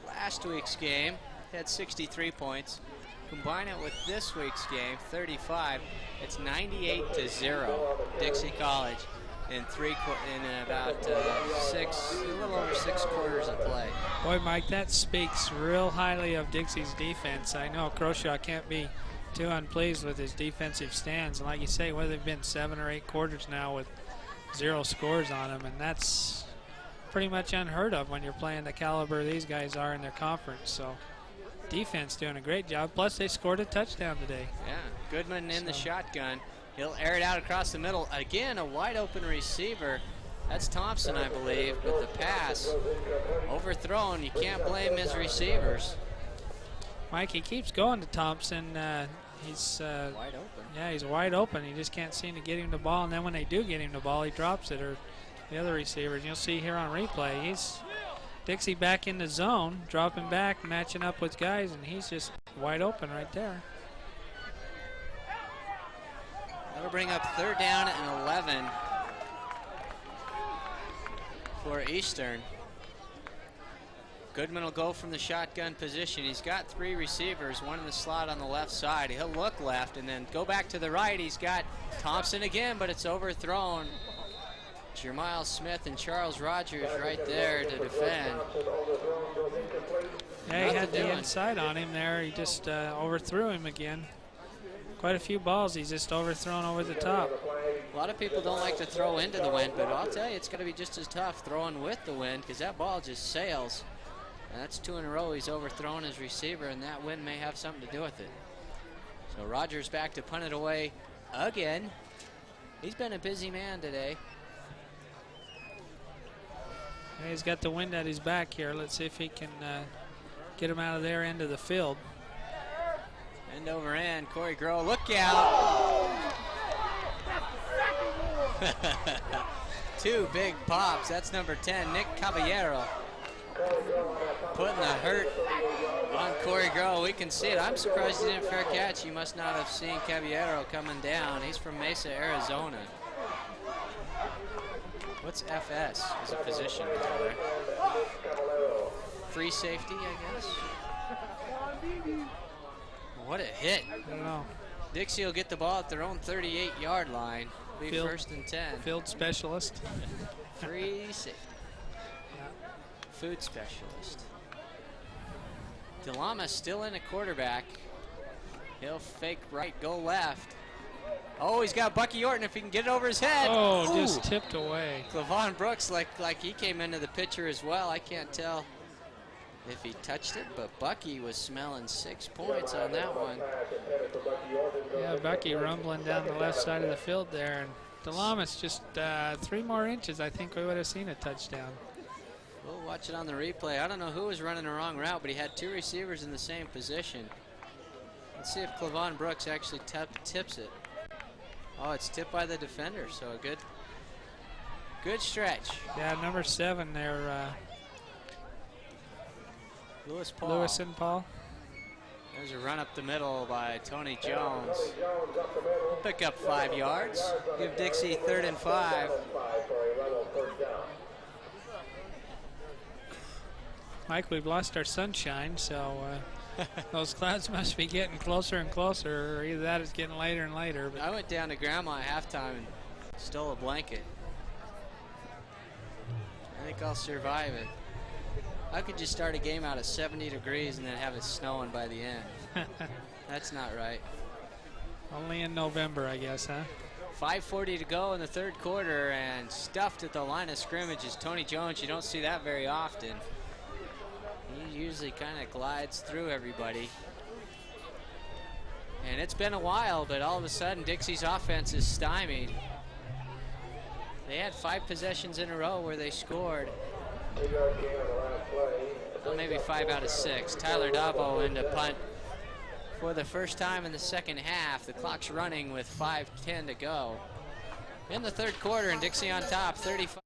last week's game, had 63 points. Combine it with this week's game, 35. It's 98-0, Dixie College in about a little over 6 quarters of play. Boy, Mike, that speaks real highly of Dixie's defense. I know Croshaw can't be too unpleased with his defensive stands. And like you say, well, they've been 7 or 8 quarters now with 0 scores on them, and that's pretty much unheard of when you're playing the caliber these guys are in their conference. So defense doing a great job. Plus, they scored a touchdown today. Yeah, Goodman in the shotgun. He'll air it out across the middle. Again, a wide open receiver. That's Thompson, I believe, but the pass overthrown. You can't blame his receivers. Mike, he keeps going to Thompson. He's wide open. Yeah, he's wide open. He just can't seem to get him the ball, and then when they do get him the ball, he drops it, or the other receivers. You'll see here on replay, he's Dixie back in the zone, dropping back, matching up with guys, and he's just wide open right there. That'll bring up 3rd down and 11 for Eastern. Goodman will go from the shotgun position. He's got 3 receivers, one in the slot on the left side. He'll look left and then go back to the right. He's got Thompson again, but it's overthrown. Jermiles Smith and Charles Rogers right there to defend. Yeah, he had the inside on him there. He just overthrew him again. Quite a few balls he's just overthrown over the top. A lot of people don't like to throw into the wind, but I'll tell you, it's going to be just as tough throwing with the wind because that ball just sails. And that's 2 in a row he's overthrown his receiver, and that wind may have something to do with it. So Rogers back to punt it away again. He's been a busy man today. Yeah, he's got the wind at his back here. Let's see if he can get him out of their end of the field. End over end, Corey Groh, look out! 2 big pops, that's number 10, Nick Caballero. Putting the hurt on Corey Groh. We can see it. I'm surprised he didn't fair catch. You must not have seen Caballero coming down. He's from Mesa, Arizona. What's FS as a position down there? Free safety, I guess. What a hit. I don't know. Dixie will get the ball at their own 38-yard line. Be 1st and 10. Field specialist. Free safety. food specialist. DeLama still in a quarterback. He'll fake right, go left. Oh, he's got Bucky Orton if he can get it over his head. Oh, Ooh. just tipped away. Clavon Brooks, like he came into the picture as well. I can't tell if he touched it, but Bucky was smelling 6 points on that one. Yeah, Bucky rumbling down the left side of the field there. And DeLama's just 3 more inches. I think we would have seen a touchdown. We'll watch it on the replay. I don't know who was running the wrong route, but he had 2 receivers in the same position. Let's see if Clavon Brooks actually tips it. Oh, it's tipped by the defender, so a good stretch. Yeah, number 7 there, Lewis Paul. Lewis and Paul. There's a run up the middle by Tony Jones. Pick up 5 yards. Give Dixie 3rd and 5. Mike, we've lost our sunshine, so those clouds must be getting closer and closer, or either that is getting later and later. But I went down to Grandma at halftime and stole a blanket. I think I'll survive it. How could you start a game out at 70 degrees and then have it snowing by the end? That's not right. only in November, I guess, huh? 5:40 to go in the 3rd quarter, and stuffed at the line of scrimmage is Tony Jones. You don't see that very often. He usually kind of glides through everybody. And it's been a while, but all of a sudden Dixie's offense is stymied. They had 5 possessions in a row where they scored. Well, maybe 5 out of 6. Tyler Dabo into punt for the first time in the 2nd half. The clock's running with 5:10 to go in the 3rd quarter, and Dixie on top, 35.